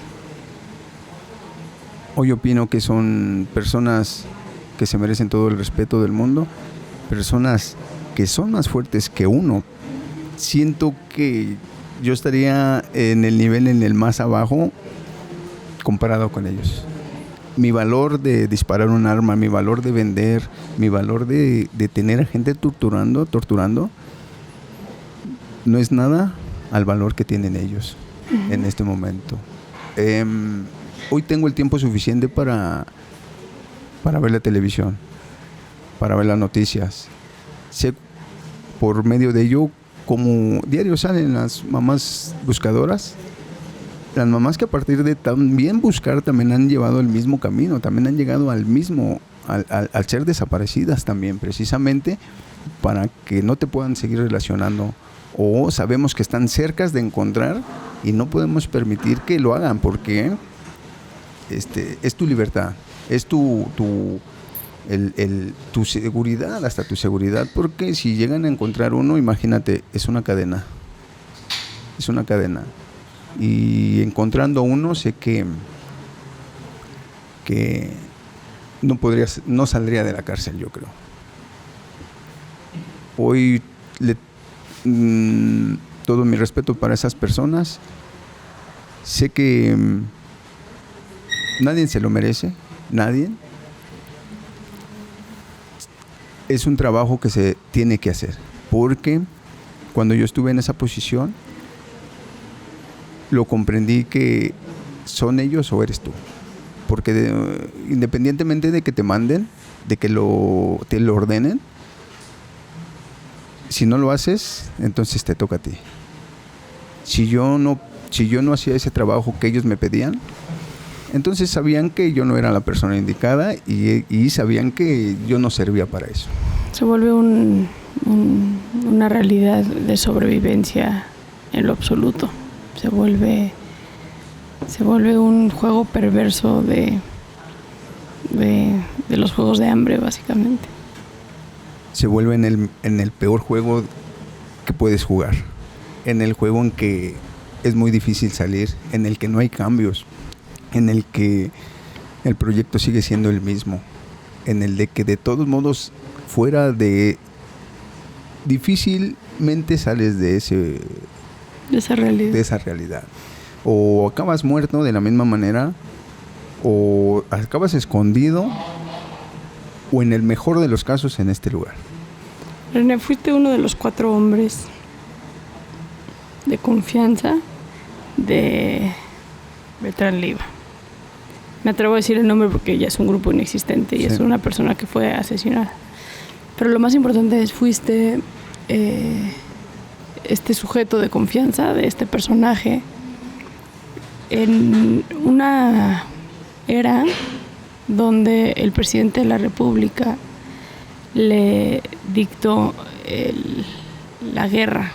Speaker 3: Hoy opino que son personas que se merecen todo el respeto del mundo, personas que son más fuertes que uno. Siento que yo estaría en el más abajo comparado con ellos. Mi valor de disparar un arma, mi valor de vender, mi valor de tener a gente torturando, no es nada al valor que tienen ellos en este momento. Hoy tengo el tiempo suficiente para ver la televisión, para ver las noticias. Sé por medio de ello como diario salen las mamás buscadoras, las mamás que a partir de también buscar también han llevado el mismo camino, también han llegado al ser desaparecidas también, precisamente para que no te puedan seguir relacionando, o sabemos que están cerca de encontrar y no podemos permitir que lo hagan porque es tu libertad, es tu seguridad, hasta tu seguridad, porque si llegan a encontrar uno, imagínate, es una cadena, y encontrando uno sé que no saldría de la cárcel, yo creo. Hoy todo mi respeto para esas personas. Sé que nadie se lo merece, nadie. Es un trabajo que se tiene que hacer, porque cuando yo estuve en esa posición, lo comprendí que son ellos o eres tú. Porque independientemente de que te manden, de que te lo ordenen, si no lo haces, entonces te toca a ti. Si yo no hacía ese trabajo que ellos me pedían, entonces sabían que yo no era la persona indicada y sabían que yo no servía para eso.
Speaker 2: Se vuelve una realidad de sobrevivencia en lo absoluto. Se vuelve un juego perverso de los juegos de hambre, básicamente.
Speaker 3: Se vuelve en el peor juego que puedes jugar, en el juego en que es muy difícil salir, en el que no hay cambios, en el que el proyecto sigue siendo el mismo, en el de que de todos modos fuera de difícilmente sales de esa realidad. O acabas muerto de la misma manera, o acabas escondido, o en el mejor de los casos en este lugar.
Speaker 2: René, fuiste uno de los 4 hombres de confianza de Beltrán Leiva. Me atrevo a decir el nombre porque ya es un grupo inexistente y sí, es una persona que fue asesinada. Pero lo más importante es, fuiste este sujeto de confianza de este personaje en una era donde el presidente de la República le dictó la guerra,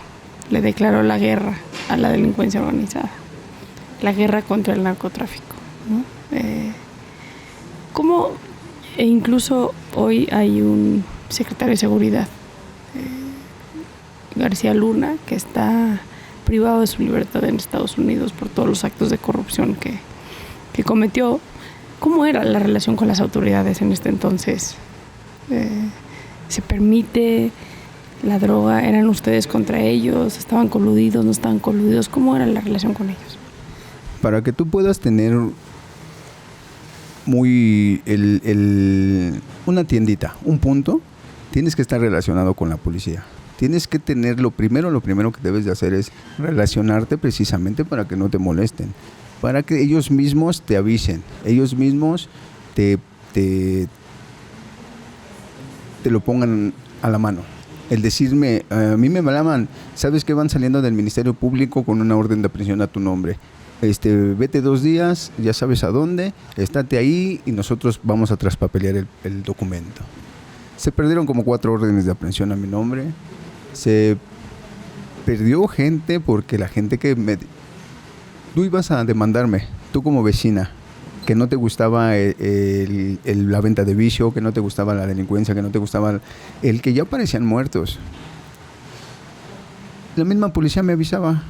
Speaker 2: le declaró la guerra a la delincuencia organizada, la guerra contra el narcotráfico, ¿no? ¿Cómo? E incluso hoy hay un secretario de Seguridad, García Luna, que está privado de su libertad en Estados Unidos por todos los actos de corrupción que cometió. ¿Cómo era la relación con las autoridades en este entonces? ¿Se permite la droga? ¿Eran ustedes contra ellos? ¿Estaban coludidos? ¿No estaban coludidos? ¿Cómo era la relación con ellos?
Speaker 3: Para que tú puedas tener una tiendita, un punto, tienes que estar relacionado con la policía. Tienes que tener lo primero que debes de hacer es relacionarte precisamente para que no te molesten, para que ellos mismos te avisen, ellos mismos te lo pongan a la mano. El decirme, a mí me llaman, sabes que van saliendo del Ministerio Público con una orden de aprehensión a tu nombre. Vete 2 días, ya sabes a dónde, estate ahí y nosotros vamos a traspapelear el documento. Se perdieron como 4 órdenes de aprehensión a mi nombre. Se perdió gente porque la gente tú ibas a demandarme, tú como vecina, que no te gustaba la venta de vicio, que no te gustaba la delincuencia, que no te gustaba el que ya parecían muertos. La misma policía me avisaba,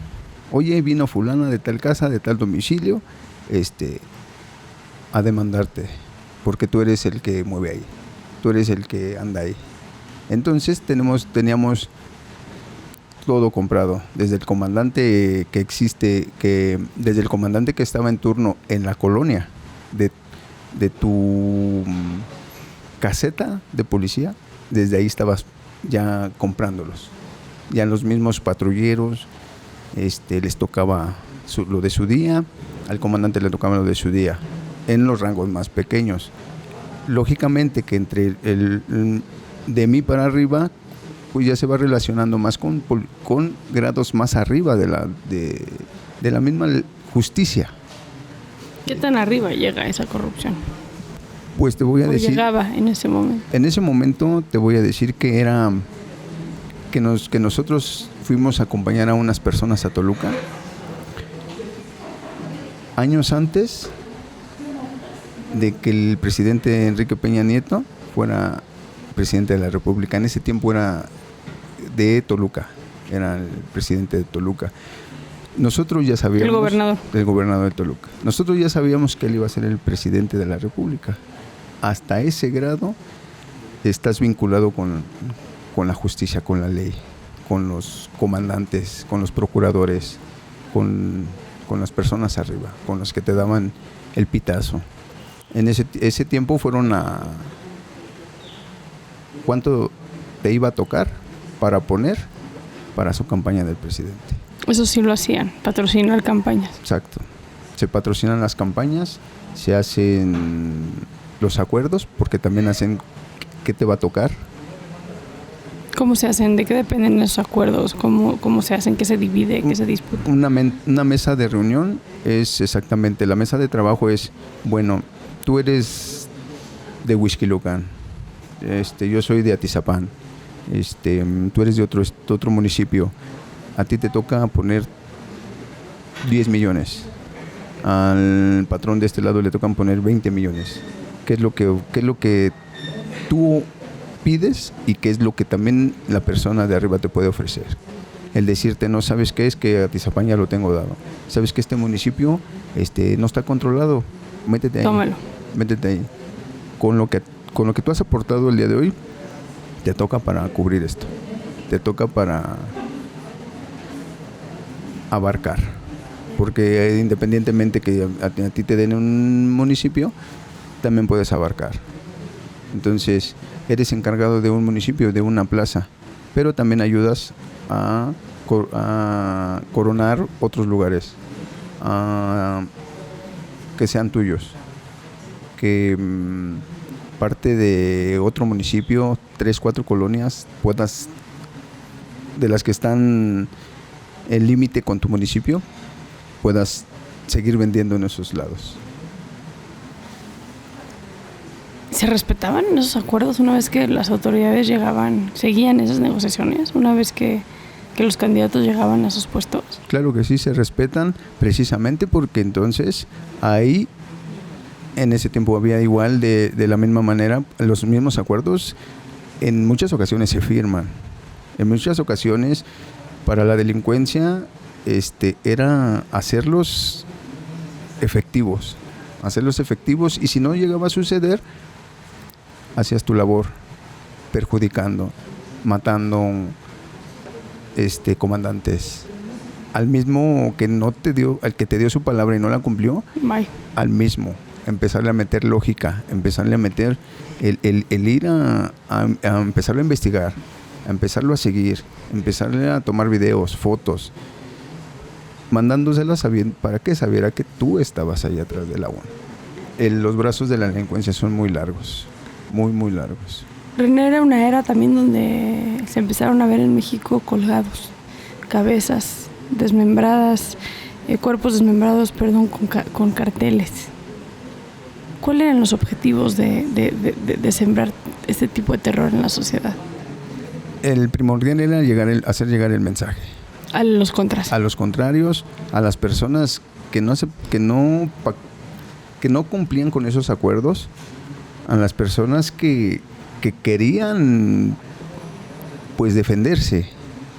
Speaker 3: oye, vino fulana de tal casa, de tal domicilio, a demandarte, porque tú eres el que mueve ahí, tú eres el que anda ahí. Entonces teníamos todo comprado, desde el comandante desde el comandante que estaba en turno en la colonia de tu caseta de policía, desde ahí estabas ya comprándolos. Ya los mismos patrulleros les tocaba lo de su día, al comandante le tocaba lo de su día, en los rangos más pequeños. Lógicamente que entre de mí para arriba, pues ya se va relacionando más con grados más arriba de la misma justicia.
Speaker 2: ¿Qué tan arriba llega esa corrupción?
Speaker 3: Pues te voy a decir...
Speaker 2: llegaba en ese momento.
Speaker 3: En ese momento te voy a decir que era... Que nosotros fuimos a acompañar a unas personas a Toluca. Años antes de que el presidente Enrique Peña Nieto fuera presidente de la República. En ese tiempo era de Toluca, era el presidente de Toluca. Nosotros ya sabíamos... El gobernador de Toluca. Nosotros ya sabíamos que él iba a ser el presidente de la República. Hasta ese grado estás vinculado con la justicia, con la ley, con los comandantes, con los procuradores, con las personas arriba, con los que te daban el pitazo. En ese tiempo fueron a... ¿Cuánto te iba a tocar para poner para su campaña del presidente?
Speaker 2: Eso sí lo hacían, patrocinar campañas.
Speaker 3: Exacto. Se patrocinan las campañas, se hacen los acuerdos, porque también hacen qué te va a tocar.
Speaker 2: ¿Cómo se hacen? ¿De qué dependen esos acuerdos? ¿Cómo se hacen? ¿Qué se divide? ¿Qué se disputa?
Speaker 3: Una mesa de reunión es exactamente, la mesa de trabajo es, bueno, tú eres de Huixquilucan, yo soy de Atizapán, tú eres de otro municipio, a ti te toca poner 10 millones, al patrón de este lado le tocan poner 20 millones. ¿Qué es lo que tú pides y qué es lo que también la persona de arriba te puede ofrecer? El decirte, no, ¿sabes qué? Es que Atizapán ya lo tengo dado. ¿Sabes que este municipio no está controlado? Métete ahí.
Speaker 2: Tómalo.
Speaker 3: Métete ahí. Con lo que tú has aportado el día de hoy, te toca para cubrir esto. Te toca para abarcar. Porque independientemente que a ti te den un municipio, también puedes abarcar. Entonces, eres encargado de un municipio, de una plaza, pero también ayudas a coronar otros lugares, que sean tuyos, que parte de otro municipio, 3, 4 colonias, de las que están en límite con tu municipio, puedas seguir vendiendo en esos lados.
Speaker 2: ¿Se respetaban esos acuerdos una vez que las autoridades llegaban, seguían esas negociaciones, una vez que los candidatos llegaban a esos puestos?
Speaker 3: Claro que sí, se respetan, precisamente porque entonces ahí, en ese tiempo había igual, de la misma manera, los mismos acuerdos en muchas ocasiones se firman. En muchas ocasiones, para la delincuencia, era hacerlos efectivos, y si no llegaba a suceder, hacías tu labor, perjudicando, matando comandantes. Al mismo que al que te dio su palabra y no la cumplió, al mismo, empezarle a meter lógica, empezarle a meter el ir a empezarlo a investigar, a empezarlo a seguir, empezarle a tomar videos, fotos, mandándoselas para que sabiera que tú estabas ahí atrás del agua. Los brazos de la delincuencia son muy largos, muy, muy largos.
Speaker 2: René, era una era también donde se empezaron a ver en México colgados, cabezas desmembradas, cuerpos desmembrados, con carteles. ¿Cuáles eran los objetivos de sembrar este tipo de terror en la sociedad?
Speaker 3: El primordial era hacer llegar el mensaje.
Speaker 2: A los contras.
Speaker 3: A los contrarios, a las personas que no cumplían con esos acuerdos, a las personas que querían pues defenderse,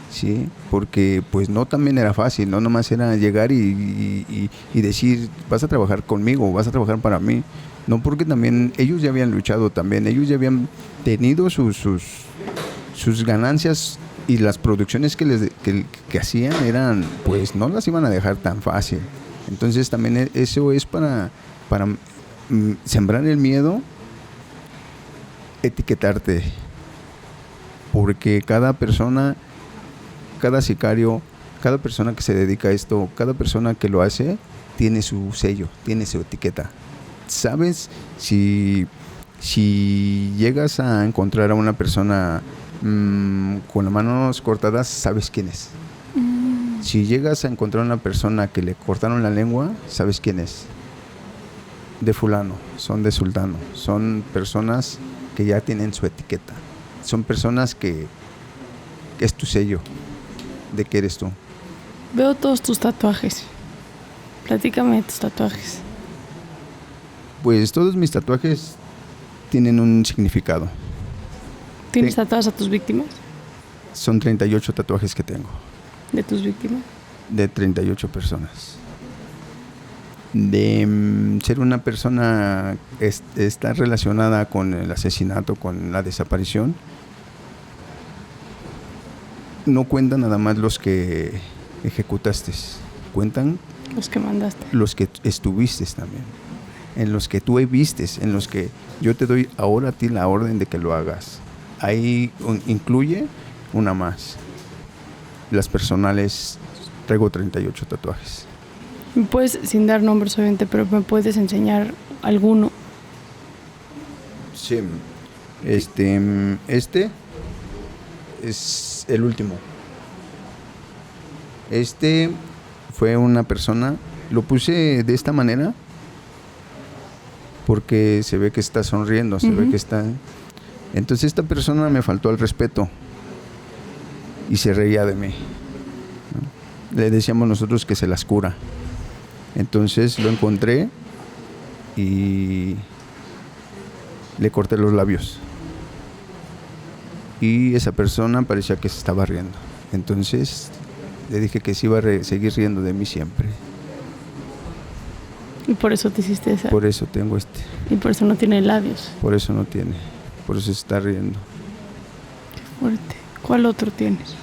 Speaker 3: ¿sí? Porque pues no también era fácil, no nomás era llegar y decir, vas a trabajar conmigo, vas a trabajar para mí. No, porque también ellos ya habían luchado también, ellos ya habían tenido sus ganancias, y las producciones que hacían eran, pues no las iban a dejar tan fácil. Entonces también eso es para sembrar el miedo, etiquetarte, porque cada persona, cada sicario, cada persona que se dedica a esto, cada persona que lo hace, tiene su sello, tiene su etiqueta. ¿Sabes? Si llegas a encontrar a una persona con las manos cortadas, sabes quién es. Si llegas a encontrar a una persona que le cortaron la lengua, sabes quién es. De fulano, son de sultano, son personas que ya tienen su etiqueta, son personas que es tu sello de que eres tú.
Speaker 2: Veo todos tus tatuajes. Platícame de tus tatuajes.
Speaker 3: Pues todos mis tatuajes tienen un significado.
Speaker 2: ¿Tienes tatuadas a tus víctimas?
Speaker 3: Son 38 tatuajes que tengo.
Speaker 2: ¿De tus víctimas?
Speaker 3: De 38 personas. De ser una persona está relacionada con el asesinato, con la desaparición. No cuentan nada más los que ejecutaste, cuentan
Speaker 2: los que mandaste,
Speaker 3: los que estuviste también, en los que tú vistes, en los que yo te doy ahora a ti la orden de que lo hagas. Ahí incluye una más. Las personales, traigo 38 tatuajes.
Speaker 2: ¿Me puedes, sin dar nombres obviamente, pero me puedes enseñar alguno?
Speaker 3: Sí. Este es el último. Este fue una persona, lo puse de esta manera porque se ve que está sonriendo, se ve que está... Entonces esta persona me faltó al respeto y se reía de mí, ¿no? Le decíamos nosotros que se las cura. Entonces lo encontré y le corté los labios. Y esa persona parecía que se estaba riendo. Entonces le dije que se iba a seguir riendo de mí siempre.
Speaker 2: Y por eso te hiciste esa.
Speaker 3: Por eso tengo este.
Speaker 2: Y por eso no tiene labios.
Speaker 3: Por eso no tiene. Por eso se está riendo.
Speaker 2: Qué fuerte. ¿Cuál otro tienes?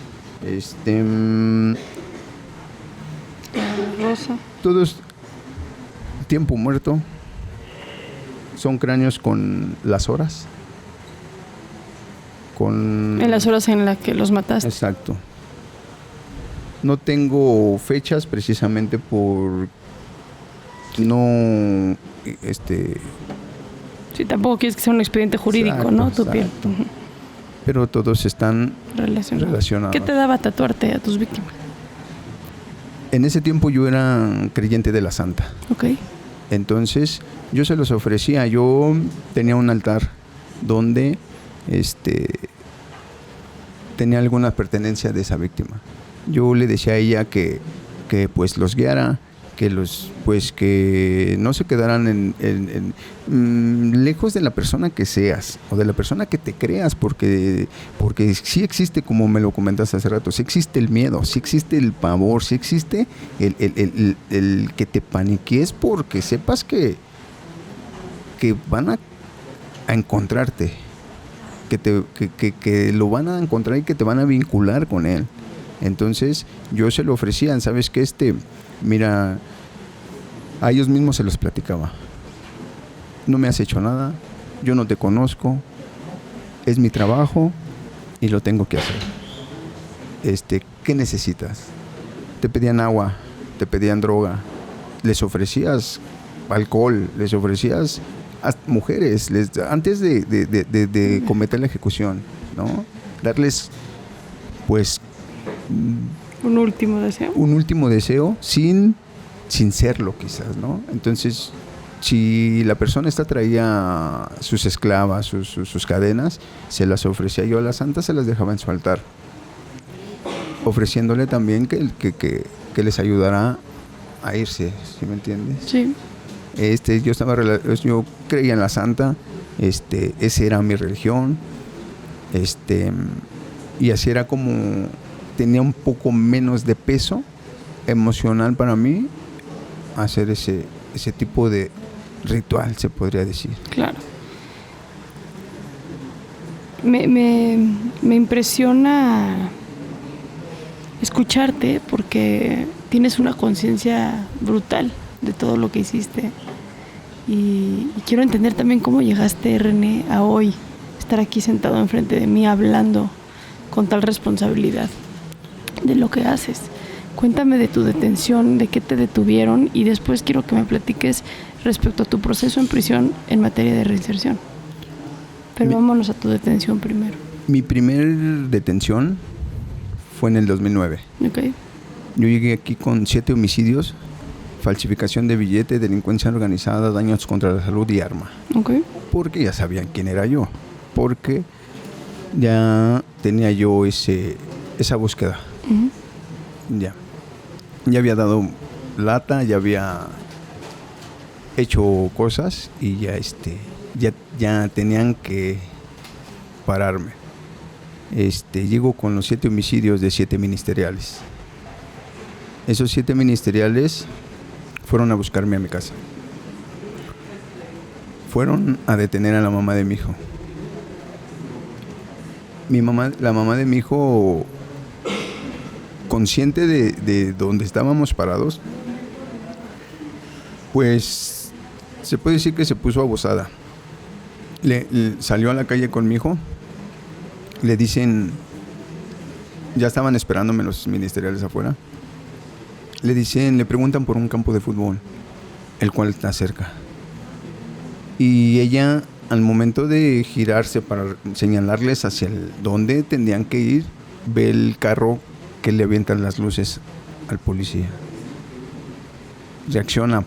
Speaker 2: Rosa.
Speaker 3: Todo es tiempo muerto. Son cráneos con las horas.
Speaker 2: En las horas en las que los mataste.
Speaker 3: Exacto. No tengo fechas precisamente por no
Speaker 2: Sí, tampoco quieres que sea un expediente jurídico, exacto, ¿no? Tu piel.
Speaker 3: Pero todos están relacionados.
Speaker 2: ¿Qué te daba tatuarte a tus víctimas?
Speaker 3: En ese tiempo yo era creyente de la Santa.
Speaker 2: Ok.
Speaker 3: Entonces yo se los ofrecía. Yo tenía un altar donde tenía alguna pertenencia de esa víctima. Yo le decía a ella que pues los guiara, que no se quedaran lejos de la persona que seas o de la persona que te creas, porque sí existe, como me lo comentaste hace rato, sí existe el miedo, sí existe el pavor, sí existe el que te paniques porque sepas que van a encontrarte, que lo van a encontrar y que te van a vincular con él. Entonces yo se lo ofrecía, ¿sabes qué? Mira, a ellos mismos se los platicaba. No me has hecho nada, yo no te conozco, es mi trabajo y lo tengo que hacer. ¿Qué necesitas? Te pedían agua, te pedían droga, les ofrecías alcohol, les ofrecías a mujeres, antes de cometer la ejecución, ¿no? Darles, pues,
Speaker 2: un último deseo.
Speaker 3: Un último deseo sin serlo, quizás, ¿no? Entonces, Si la persona traía sus esclavas, sus cadenas, se las ofrecía yo a la santa, se las dejaba en su altar, ofreciéndole también que les ayudara a irse, ¿sí me entiendes?
Speaker 2: Sí.
Speaker 3: Yo creía en la santa, esa era mi religión, y así era como tenía un poco menos de peso emocional para mí hacer ese tipo de ritual, se podría decir.
Speaker 2: Claro. Me impresiona escucharte porque tienes una conciencia brutal de todo lo que hiciste y quiero entender también cómo llegaste, René, a hoy estar aquí sentado enfrente de mí hablando con tal responsabilidad de lo que haces. Cuéntame de tu detención, de qué te detuvieron y después quiero que me platiques respecto a tu proceso en prisión en materia de reinserción. Pero vámonos a tu detención primero.
Speaker 3: Mi primer detención fue en el 2009.
Speaker 2: Okay.
Speaker 3: Yo llegué aquí con 7 homicidios, falsificación de billete, delincuencia organizada, daños contra la salud y arma.
Speaker 2: Okay.
Speaker 3: Porque ya sabían quién era yo, porque ya tenía yo esa búsqueda. Uh-huh. Ya había dado lata, ya había hecho cosas y ya tenían que pararme. Llego con los 7 homicidios de 7 ministeriales. Esos 7 ministeriales fueron a buscarme a mi casa. Fueron a detener a la mamá de mi hijo. La mamá de mi hijo, consciente de donde estábamos parados, pues se puede decir que se puso abusada. Salió a la calle con mi hijo, le dicen, ya estaban esperándome los ministeriales afuera, le preguntan por un campo de fútbol, el cual está cerca. Y ella, al momento de girarse para señalarles hacia dónde tendrían que ir, ve el carro que le avientan las luces al policía. Reacciona,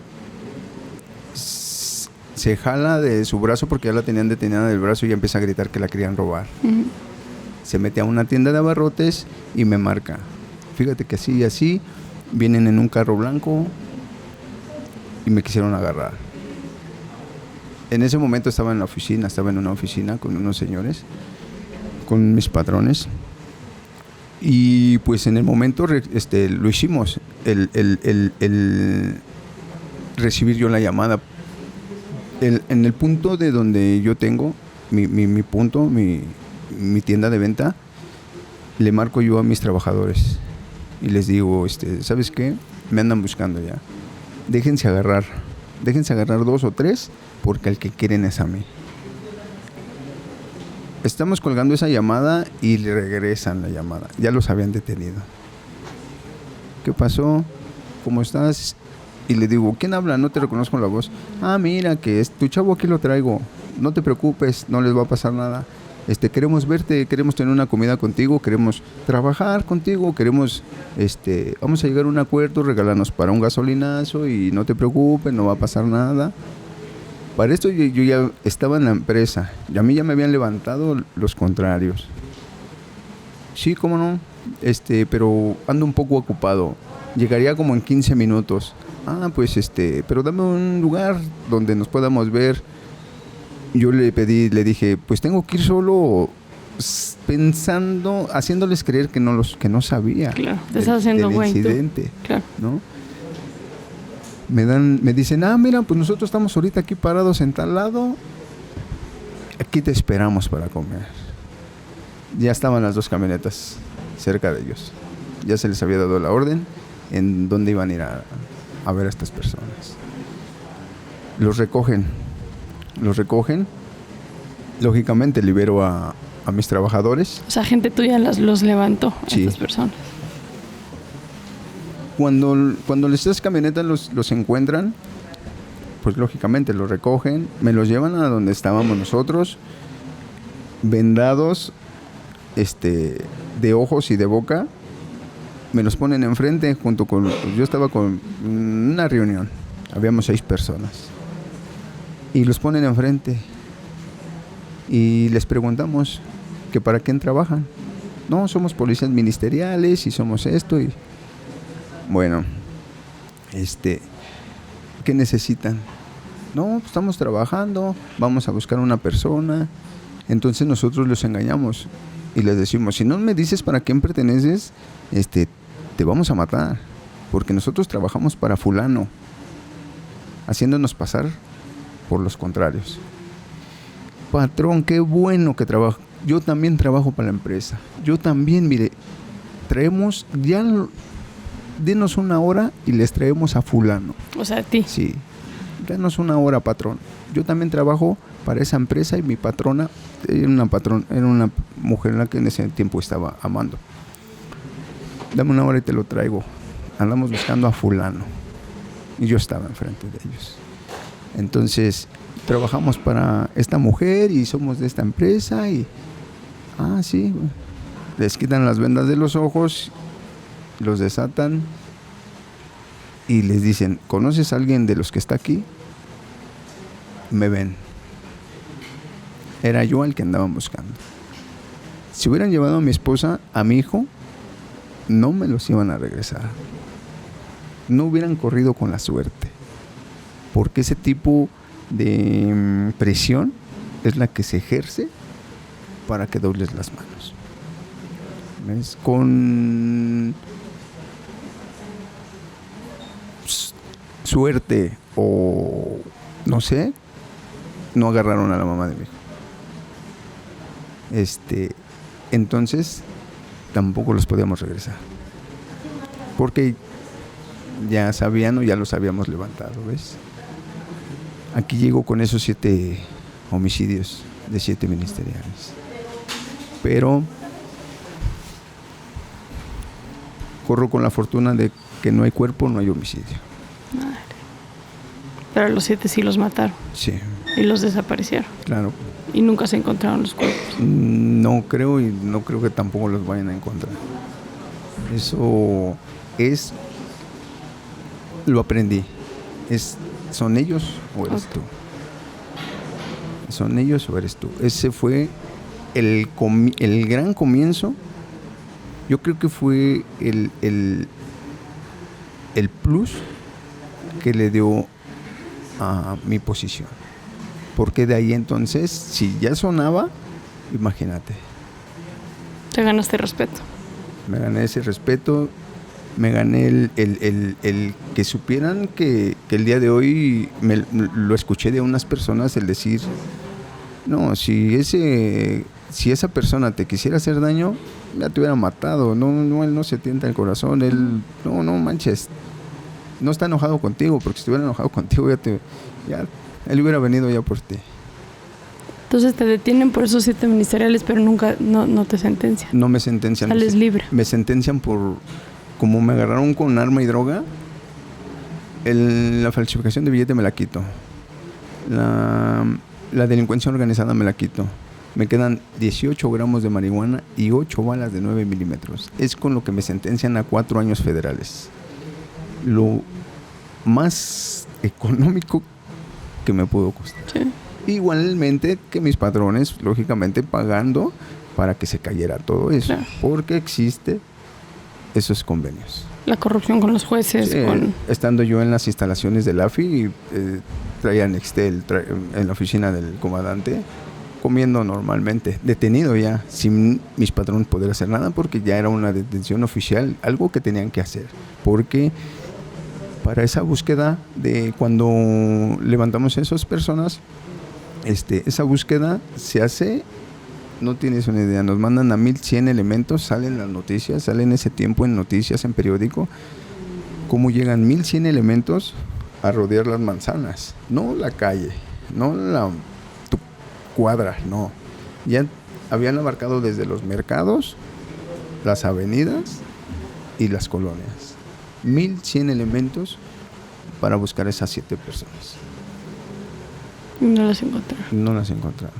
Speaker 3: se jala de su brazo porque ya la tenían detenida del brazo y empieza a gritar que la querían robar. Uh-huh. Se mete a una tienda de abarrotes y me marca. Fíjate que así y así, vienen en un carro blanco y me quisieron agarrar. En ese momento estaba en una oficina con unos señores, con mis patrones. Y pues en el momento lo hicimos, el recibir yo la llamada. En el punto de donde yo tengo mi punto, mi tienda de venta, le marco yo a mis trabajadores y les digo, ¿sabes qué? Me andan buscando ya. Déjense agarrar 2 o 3 porque el que quieren es a mí. Estamos colgando esa llamada y le regresan la llamada. Ya los habían detenido. ¿Qué pasó? ¿Cómo estás? Y le digo, ¿quién habla? No te reconozco la voz. Ah, mira, que es tu chavo, aquí lo traigo. No te preocupes, no les va a pasar nada. Queremos verte, queremos tener una comida contigo, queremos trabajar contigo, queremos, vamos a llegar a un acuerdo, regálanos para un gasolinazo y no te preocupes, no va a pasar nada. Para esto yo ya estaba en la empresa y a mí ya me habían levantado los contrarios. Sí, cómo no, pero ando un poco ocupado. Llegaría como en 15 minutos. Ah, pues pero dame un lugar donde nos podamos ver. Yo le dije, pues tengo que ir solo, pensando, haciéndoles creer que no sabía. Claro,
Speaker 2: te estás haciendo
Speaker 3: del
Speaker 2: güey,
Speaker 3: incidente,
Speaker 2: claro.
Speaker 3: ¿no? Me dicen, mira, pues nosotros estamos ahorita aquí parados en tal lado, aquí te esperamos para comer. Ya estaban las 2 camionetas cerca de ellos. Ya se les había dado la orden en dónde iban a ir a ver a estas personas. Los recogen. Lógicamente libero a mis trabajadores.
Speaker 2: O sea, gente tuya los levantó, sí, a estas personas.
Speaker 3: Cuando estas camionetas los encuentran, pues lógicamente los recogen, me los llevan a donde estábamos nosotros, vendados, de ojos y de boca, me los ponen enfrente junto con... Yo estaba con una reunión, habíamos 6 personas. y los ponen enfrente y les preguntamos que para quién trabajan. No, somos policías ministeriales y somos esto y bueno, ¿qué necesitan? No, pues estamos trabajando, vamos a buscar una persona. Entonces nosotros los engañamos y les decimos, si no me dices para quién perteneces, te vamos a matar, porque nosotros trabajamos para fulano, haciéndonos pasar por los contrarios. Patrón, qué bueno que trabaja. Yo también trabajo para la empresa. Yo también, mire, traemos, ya denos una hora y les traemos a fulano.
Speaker 2: O sea, a ti.
Speaker 3: Sí, denos una hora, patrón. Yo también trabajo para esa empresa y mi patrona era una mujer en la que en ese tiempo estaba amando. Dame una hora y te lo traigo. Andamos buscando a fulano. Y yo estaba enfrente de ellos. Entonces, trabajamos para esta mujer y somos de esta empresa y... sí. Les quitan las vendas de los ojos, los desatan y les dicen, ¿conoces a alguien de los que está aquí? Me ven. Era yo el que andaban buscando. Si hubieran llevado a mi esposa, a mi hijo, no me los iban a regresar. No hubieran corrido con la suerte. Porque ese tipo de presión es la que se ejerce para que dobles las manos. ¿Ves? Con suerte o no sé, no agarraron a la mamá de mi hijo. Entonces tampoco los podíamos regresar. Porque ya sabían o ya los habíamos levantado, ¿ves? Aquí llego con esos 7 homicidios de 7 ministeriales. Pero corro con la fortuna de que no hay cuerpo, no hay homicidio.
Speaker 2: Madre. Pero los 7 sí los mataron.
Speaker 3: Sí.
Speaker 2: Y los desaparecieron.
Speaker 3: Claro.
Speaker 2: Y nunca se encontraron los cuerpos.
Speaker 3: No creo y no creo que tampoco los vayan a encontrar. Eso es... Lo aprendí. ¿Son ellos o eres tú? ¿Son ellos o eres tú? Ese fue el gran comienzo. Yo creo que fue el plus que le dio a mi posición. Porque de ahí entonces, si ya sonaba, imagínate.
Speaker 2: Te ganaste respeto.
Speaker 3: Me gané ese respeto. Me gané el que supieran que el día de hoy lo escuché de unas personas, el decir, no, si esa persona te quisiera hacer daño, ya te hubiera matado. No, él no se tienta el corazón, él, no manches, no está enojado contigo, porque si estuviera enojado contigo ya él hubiera venido ya por ti.
Speaker 2: Entonces te detienen por esos 7 ministeriales, pero nunca, no te sentencian.
Speaker 3: No me sentencian.
Speaker 2: Sales libre.
Speaker 3: Me sentencian por... Como me agarraron con arma y droga, la falsificación de billete me la quito. La delincuencia organizada me la quito. Me quedan 18 gramos de marihuana y 8 balas de 9 milímetros. Es con lo que me sentencian a 4 años federales. Lo más económico que me pudo costar.
Speaker 2: Sí.
Speaker 3: Igualmente que mis patrones, lógicamente, pagando para que se cayera todo eso. Claro. Porque existe esos convenios.
Speaker 2: La corrupción con los jueces.
Speaker 3: Sí, estando yo en las instalaciones del AFI, traía Nextel en la oficina del comandante, comiendo normalmente, detenido ya, sin mis patrones poder hacer nada, porque ya era una detención oficial, algo que tenían que hacer. Porque para esa búsqueda de cuando levantamos a esas personas, esa búsqueda se hace... No tienes una idea, nos mandan a 1100 elementos, salen las noticias, salen ese tiempo en noticias, en periódico, cómo llegan 1100 elementos a rodear las manzanas, no la calle, no tu cuadra, no. Ya habían abarcado desde los mercados, las avenidas y las colonias. 1100 elementos para buscar esas 7 personas.
Speaker 2: No las encontraron.
Speaker 3: No las encontraron.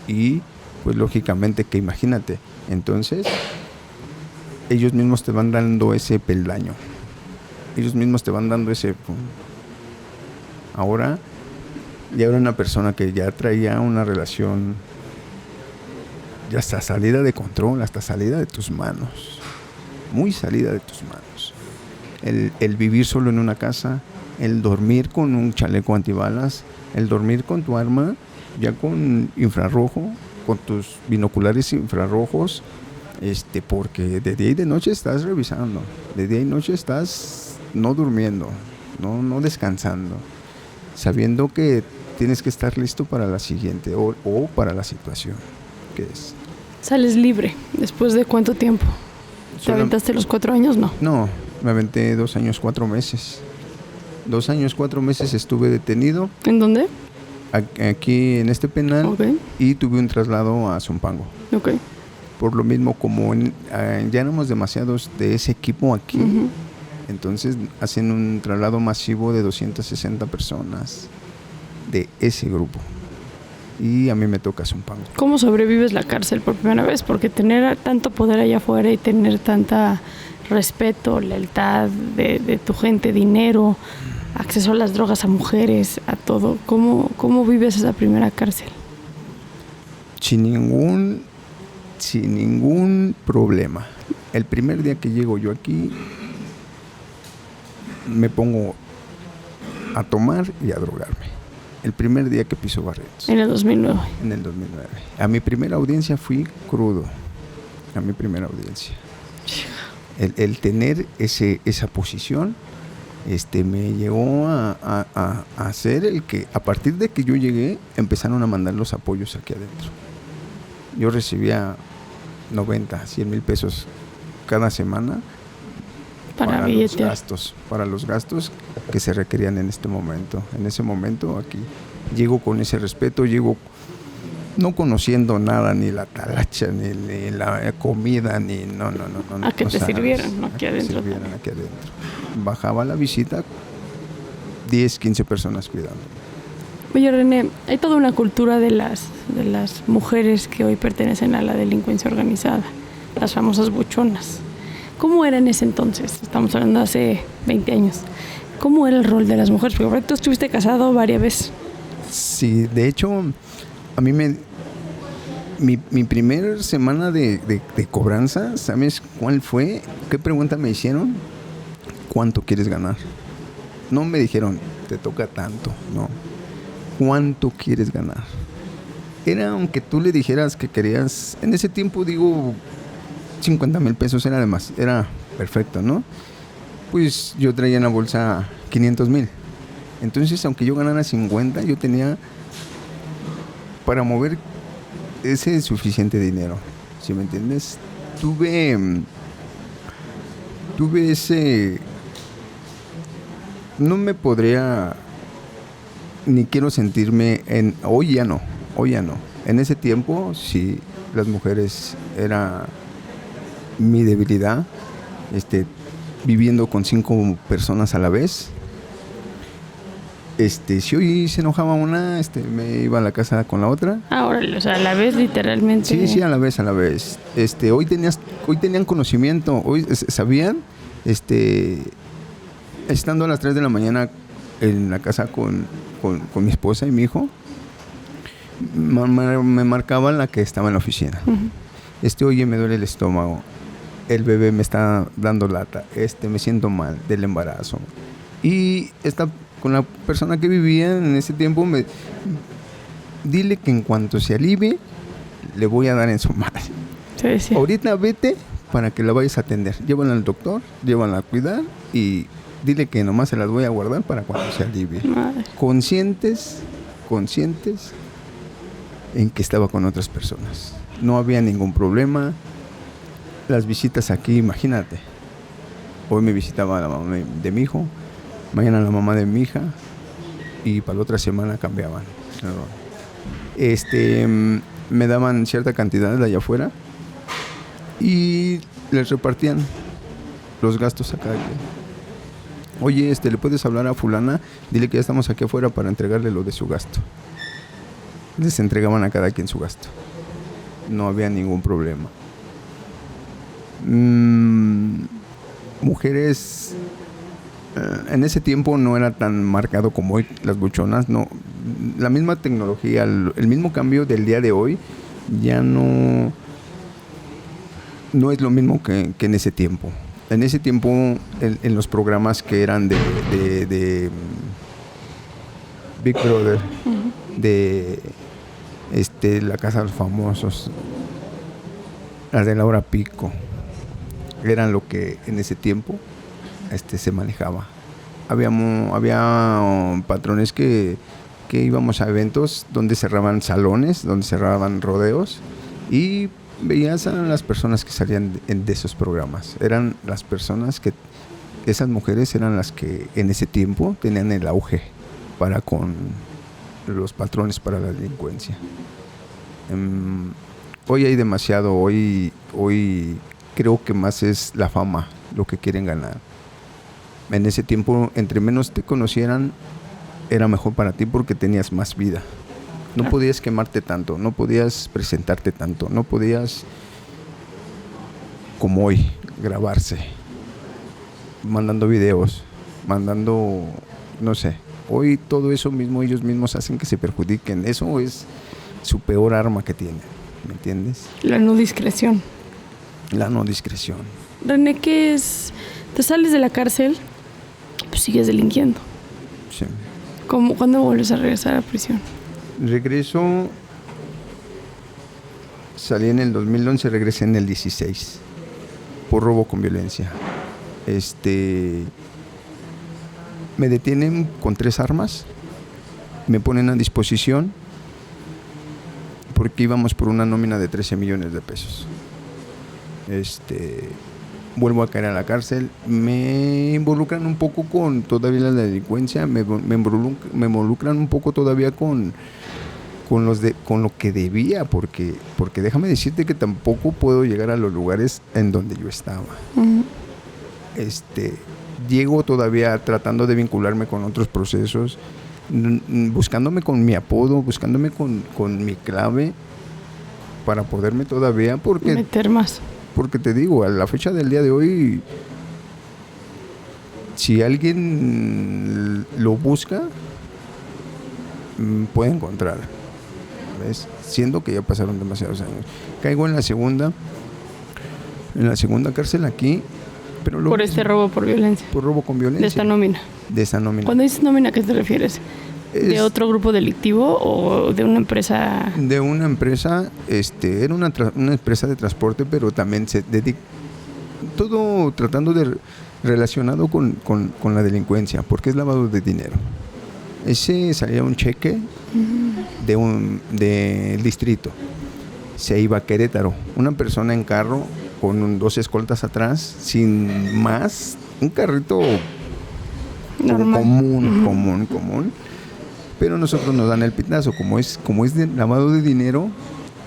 Speaker 3: Y pues lógicamente que imagínate, entonces ellos mismos te van dando ese peldaño, ellos mismos te van dando ese... Ahora Ya era una persona que ya traía una relación ya hasta salida de control, hasta salida de tus manos. Muy salida de tus manos. El vivir solo en una casa, el dormir con un chaleco antibalas, el dormir con tu arma ya con infrarrojo, con tus binoculares infrarrojos, porque de día y de noche estás revisando, de día y noche estás no durmiendo, no descansando, sabiendo que tienes que estar listo para la siguiente o para la situación que es.
Speaker 2: ¿Sales libre? ¿Después de cuánto tiempo? ¿Te aventaste los 4 años?
Speaker 3: No, me aventé 2 años, 4 meses. 2 años, 4 meses estuve detenido.
Speaker 2: ¿En dónde?
Speaker 3: Aquí en este penal.
Speaker 2: Okay.
Speaker 3: Y tuve un traslado a Zumpango.
Speaker 2: Okay.
Speaker 3: Por lo mismo, como ya éramos demasiados de ese equipo aquí, entonces hacen un traslado masivo de 260 personas de ese grupo. Y a mí me toca Zumpango.
Speaker 2: ¿Cómo sobrevives la cárcel por primera vez? Porque tener tanto poder allá afuera y tener tanta respeto, lealtad de tu gente, dinero, acceso a las drogas, a mujeres, a todo. ¿Cómo vives esa primera cárcel?
Speaker 3: Sin ningún problema. El primer día que llego yo aquí, me pongo a tomar y a drogarme. El primer día que piso Barrientos.
Speaker 2: En el 2009.
Speaker 3: En el 2009. A mi primera audiencia fui crudo. A mi primera audiencia. El tener esa posición me llegó a hacer el que, a partir de que yo llegué, empezaron a mandar los apoyos aquí adentro. Yo recibía 90, 100 mil pesos cada semana para los gastos que se requerían en este momento. En ese momento aquí llego con ese respeto, llego no conociendo nada, ni la talacha, ni la comida, ni no.
Speaker 2: A que te sirvieran, ¿no? Aquí adentro.
Speaker 3: Bajaba la visita, 10, 15 personas cuidando.
Speaker 2: Oye, René, hay toda una cultura de las mujeres que hoy pertenecen a la delincuencia organizada, las famosas buchonas. ¿Cómo era en ese entonces? Estamos hablando de hace 20 años. ¿Cómo era el rol de las mujeres? Porque tú estuviste casado varias veces.
Speaker 3: Sí, de hecho, a mí mi primer semana de cobranza, ¿sabes cuál fue? ¿Qué pregunta me hicieron? ¿Cuánto quieres ganar? No me dijeron, te toca tanto, no. ¿Cuánto quieres ganar? Era, aunque tú le dijeras que querías, en ese tiempo digo, 50 mil pesos era perfecto, ¿no? Pues yo traía en la bolsa 500 mil. Entonces, aunque yo ganara 50, yo tenía para mover ese suficiente dinero, ¿sí me entiendes? Tuve ese... No me podría... Ni quiero sentirme en... Hoy ya no. En ese tiempo, sí, las mujeres era mi debilidad, viviendo con 5 personas a la vez. Si hoy se enojaba una, me iba a la casa con la otra.
Speaker 2: Órale, o sea, a la vez literalmente.
Speaker 3: Sí, a la vez. Hoy tenían conocimiento, hoy sabían, estando a las 3 de la mañana en la casa con mi esposa y mi hijo, me marcaban la que estaba en la oficina. Oye, me duele el estómago, el bebé me está dando lata, me siento mal del embarazo. Y con la persona que vivía en ese tiempo, dile que en cuanto se alivie, le voy a dar en su madre.
Speaker 2: Sí.
Speaker 3: Ahorita vete para que la vayas a atender. Llévala al doctor, llévala a cuidar y dile que nomás se las voy a guardar para cuando se alivie.
Speaker 2: Madre.
Speaker 3: Conscientes en que estaba con otras personas. No había ningún problema. Las visitas aquí, imagínate. Hoy me visitaba la mamá de mi hijo, mañana la mamá de mi hija y para la otra semana cambiaban. Me daban cierta cantidad de allá afuera y les repartían los gastos a cada quien. Oye, ¿le puedes hablar a fulana? Dile que ya estamos aquí afuera para entregarle lo de su gasto. Les entregaban a cada quien su gasto. No había ningún problema. Mujeres, en ese tiempo no era tan marcado como hoy las buchonas, no, la misma tecnología, el mismo cambio del día de hoy, ya no es lo mismo que en ese tiempo. En ese tiempo, en los programas que eran de Big Brother, de La Casa de los Famosos, las de la hora pico, eran lo que en ese tiempo se manejaba. Había patrones que íbamos a eventos donde cerraban salones, donde cerraban rodeos, y veías a las personas que salían de esos programas. Eran las personas que, esas mujeres eran las que en ese tiempo tenían el auge para con los patrones para la delincuencia. Hoy hay demasiado, hoy creo que más es la fama lo que quieren ganar. En ese tiempo, entre menos te conocieran, era mejor para ti porque tenías más vida. No podías quemarte tanto, no podías presentarte tanto, no podías, como hoy, grabarse, mandando videos, no sé. Hoy todo eso mismo, ellos mismos hacen que se perjudiquen. Eso es su peor arma que tienen, ¿me entiendes?
Speaker 2: La no discreción.
Speaker 3: La no discreción.
Speaker 2: René, ¿qué es? Te sales de la cárcel, pues sigues delinquiendo.
Speaker 3: Sí.
Speaker 2: ¿Cuándo vuelves a regresar a prisión?
Speaker 3: Regreso, salí en el 2011, regresé en el 16 por robo con violencia. Me detienen con 3 armas, me ponen a disposición porque íbamos por una nómina de 13 millones de pesos. Vuelvo a caer a la cárcel, me involucran un poco con todavía la delincuencia, me involucran un poco todavía con lo que debía, porque déjame decirte que tampoco puedo llegar a los lugares en donde yo estaba. Uh-huh. Llego todavía tratando de vincularme con otros procesos, buscándome con mi apodo, buscándome con mi clave para poderme todavía
Speaker 2: meter más.
Speaker 3: Porque te digo, a la fecha del día de hoy, si alguien lo busca, puede encontrar. ¿Ves? Siendo que ya pasaron demasiados años. Caigo en la segunda cárcel aquí, pero
Speaker 2: por robo por violencia.
Speaker 3: Por robo con violencia.
Speaker 2: De esta nómina.
Speaker 3: Cuando
Speaker 2: dices nómina, ¿a qué te refieres? ¿De otro grupo delictivo o de una empresa?
Speaker 3: De una empresa, era una empresa de transporte, pero también se dedica todo tratando de relacionado con la delincuencia, porque es lavado de dinero. Salía un cheque del distrito, se iba a Querétaro, una persona en carro con 2 escoltas atrás, sin más, un carrito común. Pero nosotros nos dan el pitazo, como es de lavado de dinero,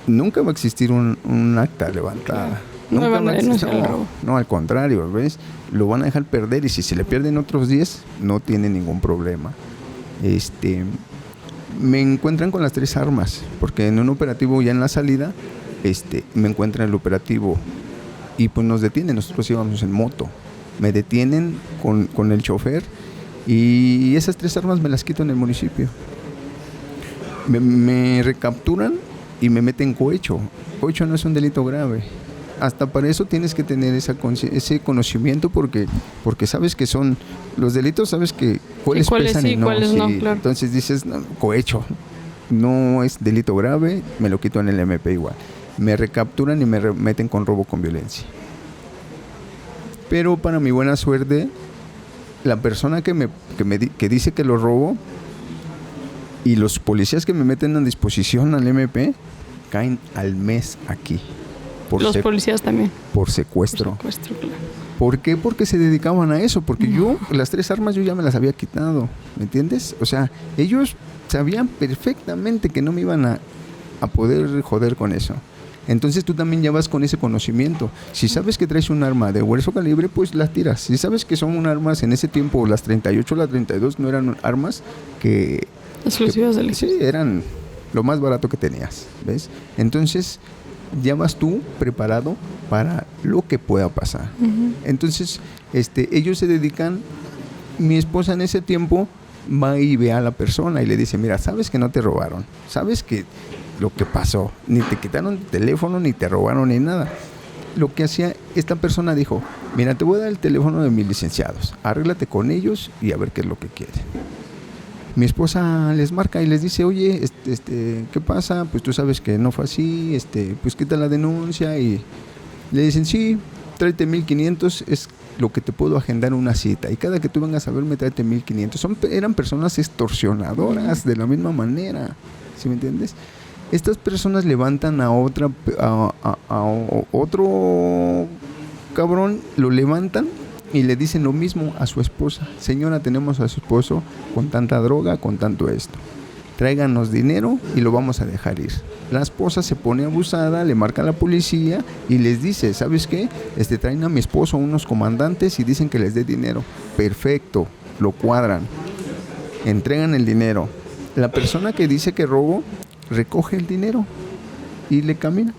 Speaker 3: nunca va a existir un acta levantada.
Speaker 2: No van a denunciar el robo.
Speaker 3: No, al contrario, ¿ves? Lo van a dejar perder, y si se le pierden otros 10, no tiene ningún problema. Me encuentran con las 3 armas, porque en un operativo ya en la salida, me encuentran el operativo y pues nos detienen. Nosotros íbamos en moto, me detienen con el chofer. Y esas 3 armas me las quito en el municipio. Me recapturan y me meten cohecho. Cohecho no es un delito grave. Hasta para eso tienes que tener ese conocimiento, porque sabes que son los delitos, sabes que cuáles pesan y no.
Speaker 2: Cuáles no, claro.
Speaker 3: Entonces dices, no, cohecho no es delito grave, me lo quito en el MP igual. Me recapturan y me meten con robo con violencia. Pero para mi buena suerte, la persona que dice que lo robo y los policías que me meten a disposición al MP caen al mes aquí.
Speaker 2: Los policías también.
Speaker 3: Por secuestro.
Speaker 2: Por secuestro, claro.
Speaker 3: ¿Por qué? Porque se dedicaban a eso. Porque yo, las 3 armas yo ya me las había quitado. ¿Me entiendes? O sea, ellos sabían perfectamente que no me iban a poder joder con eso. Entonces tú también ya vas con ese conocimiento. Si sabes que traes un arma de grueso calibre, pues las tiras. Si sabes que son armas en ese tiempo, las 38, las 32 no eran armas que...
Speaker 2: exclusivas del ejército.
Speaker 3: Sí, eran lo más barato que tenías, ¿ves? Entonces ya vas tú preparado para lo que pueda pasar. Uh-huh. Entonces ellos se dedican, mi esposa en ese tiempo va y ve a la persona y le dice, mira, sabes que no te robaron, sabes que lo que pasó, ni te quitaron el teléfono, ni te robaron, ni nada. Lo que hacía esta persona dijo, mira, te voy a dar el teléfono de mis licenciados, arréglate con ellos y a ver qué es lo que quieren. Mi esposa les marca y les dice, oye, ¿qué pasa? Pues tú sabes que no fue así, pues quita la denuncia. Y le dicen, sí, tráete 1,500, es lo que te puedo agendar una cita. Y cada que tú vengas a verme, tráete 1,500. Eran personas extorsionadoras de la misma manera, ¿sí me entiendes? Estas personas levantan a otro cabrón, lo levantan y le dicen lo mismo a su esposa. Señora, tenemos a su esposo con tanta droga, con tanto esto. Tráiganos dinero y lo vamos a dejar ir. La esposa se pone abusada, le marca a la policía y les dice, ¿sabes qué? Traen a mi esposo unos comandantes y dicen que les dé dinero. Perfecto, lo cuadran. Entregan el dinero. La persona que dice que robó recoge el dinero y le camina.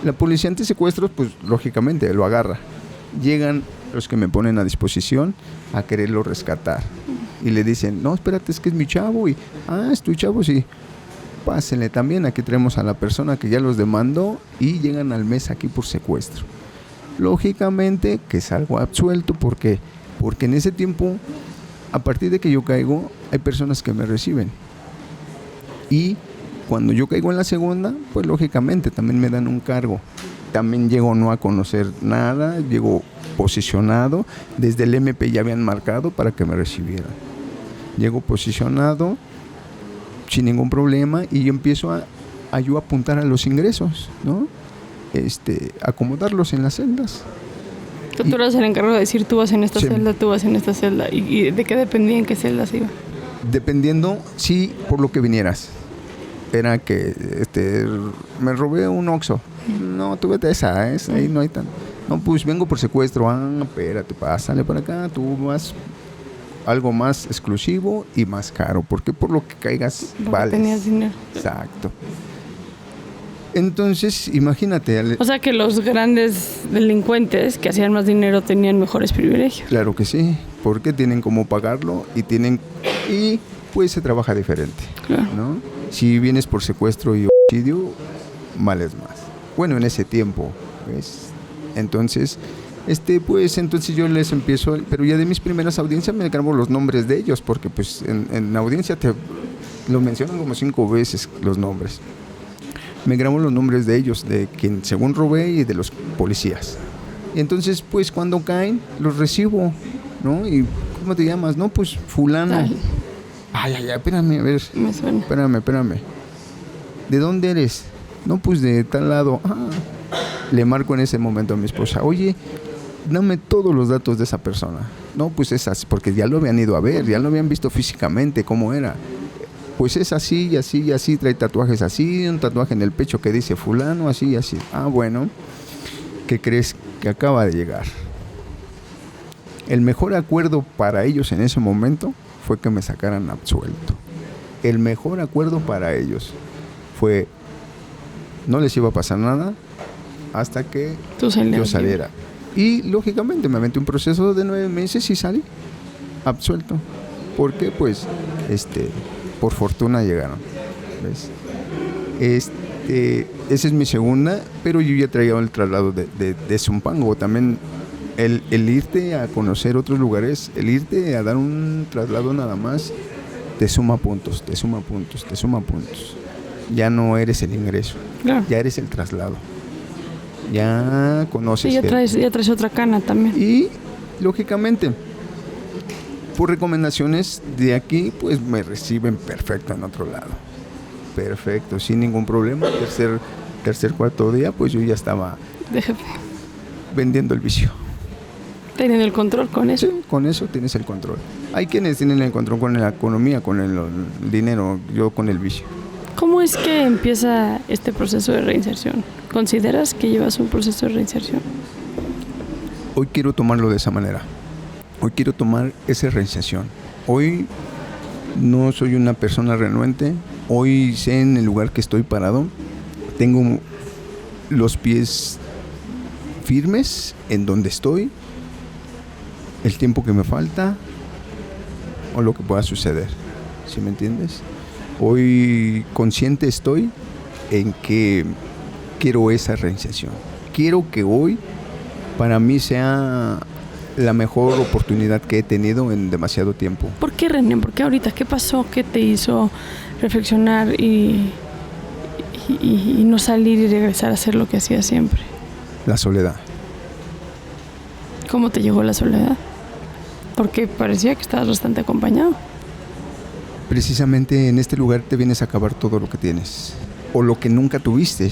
Speaker 3: La policía antisecuestros, pues lógicamente lo agarra. Llegan los que me ponen a disposición a quererlo rescatar y le dicen, no, espérate, es que es mi chavo. Y, es tu chavo, sí, pásenle también, aquí traemos a la persona que ya los demandó y llegan al mes aquí por secuestro. Lógicamente que salgo absuelto. ¿Por qué? Porque en ese tiempo, a partir de que yo caigo, hay personas que me reciben. Y cuando yo caigo en la segunda, pues lógicamente también me dan un cargo. También llego no a conocer nada, llego posicionado. Desde el MP ya habían marcado para que me recibieran. Llego posicionado sin ningún problema y yo empiezo a yo apuntar a los ingresos, ¿no? Acomodarlos en las celdas.
Speaker 2: Tú eras el encargado de decir, tú vas en esta celda, tú vas en esta celda. ¿Y de qué dependía en qué celdas iba?
Speaker 3: Dependiendo, sí, por lo que vinieras. Era que me robé un Oxxo. No, tú vete a esa, ahí no hay tan. No, pues vengo por secuestro. Espérate, pásale para acá. Tú vas algo más exclusivo y más caro. Porque por lo que caigas, vales.
Speaker 2: Tenías dinero.
Speaker 3: Exacto. Entonces, imagínate.
Speaker 2: O sea que los grandes delincuentes que hacían más dinero tenían mejores privilegios.
Speaker 3: Claro que sí, porque tienen cómo pagarlo y pues se trabaja diferente, claro, ¿no? Si vienes por secuestro y homicidio, vales más. Bueno, en ese tiempo, ¿ves? Entonces, entonces yo les empiezo, pero ya de mis primeras audiencias me grabo los nombres de ellos, porque pues en la audiencia te lo mencionan como 5 veces los nombres. Me grabo los nombres de ellos, de quien según robé y de los policías. Y entonces, pues cuando caen, los recibo, ¿no? Y ¿cómo te llamas? No, pues fulano.
Speaker 2: Dale.
Speaker 3: Ay, espérame, a ver.
Speaker 2: Me suena.
Speaker 3: Espérame. ¿De dónde eres? No, pues de tal lado. Le marco en ese momento a mi esposa. Oye, dame todos los datos de esa persona. No, pues esas, porque ya lo habían ido a ver, ya lo habían visto físicamente, cómo era. Pues es así y así y así, trae tatuajes así, un tatuaje en el pecho que dice fulano, así y así. Bueno, ¿qué crees? Que acaba de llegar. El mejor acuerdo para ellos en ese momento fue que me sacaran absuelto. El mejor acuerdo para ellos fue, no les iba a pasar nada hasta que yo saliera. Y lógicamente me aventé un proceso de 9 meses y salí absuelto. Porque pues, por fortuna llegaron, ¿ves? Esa es mi segunda, pero yo ya traía el traslado de Zumpango. También el irte a conocer otros lugares, el irte a dar un traslado nada más, te suma puntos. Ya no eres el ingreso, claro, ya eres el traslado. Ya conoces.
Speaker 2: Sí, ya traes otra cana también.
Speaker 3: Y, lógicamente, por recomendaciones de aquí, pues me reciben perfecto en otro lado. Perfecto, sin ningún problema. Tercer, cuarto día, pues yo ya estaba vendiendo el vicio.
Speaker 2: ¿Tienen el control con eso?
Speaker 3: Sí, con eso tienes el control. Hay quienes tienen el control con la economía, con el dinero, yo con el vicio.
Speaker 2: ¿Cómo es que empieza este proceso de reinserción? ¿Consideras que llevas un proceso de reinserción?
Speaker 3: Hoy quiero tomarlo de esa manera. Hoy quiero tomar esa reinserción. Hoy no soy una persona renuente. Hoy sé en el lugar que estoy parado. Tengo los pies firmes en donde estoy. El tiempo que me falta. o lo que pueda suceder. ¿Sí me entiendes? Hoy consciente estoy en que quiero esa reinserción. Quiero que hoy para mí sea la mejor oportunidad que he tenido en demasiado tiempo.
Speaker 2: ¿Por qué, René? ¿Por qué ahorita? ¿Qué pasó? ¿Qué te hizo reflexionar y no salir y regresar a hacer lo que hacía siempre?
Speaker 3: La soledad.
Speaker 2: ¿Cómo te llegó la soledad? Porque parecía que estabas bastante acompañado.
Speaker 3: Precisamente en este lugar te vienes a acabar todo lo que tienes o lo que nunca tuviste,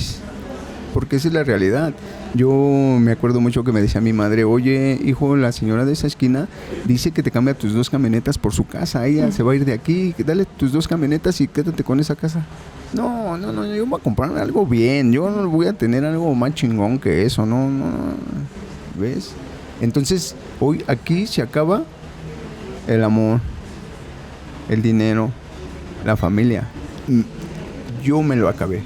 Speaker 3: porque esa es la realidad. Yo me acuerdo mucho que me decía mi madre: oye, hijo, la señora de esa esquina dice que te cambia tus 2 camionetas por su casa, ella se va a ir de aquí, dale tus 2 camionetas y quédate con esa casa. No, yo voy a comprar algo bien, yo no voy a tener algo más chingón que eso, no, ¿ves? Entonces, hoy aquí se acaba el amor, el dinero, la familia. Yo me lo acabé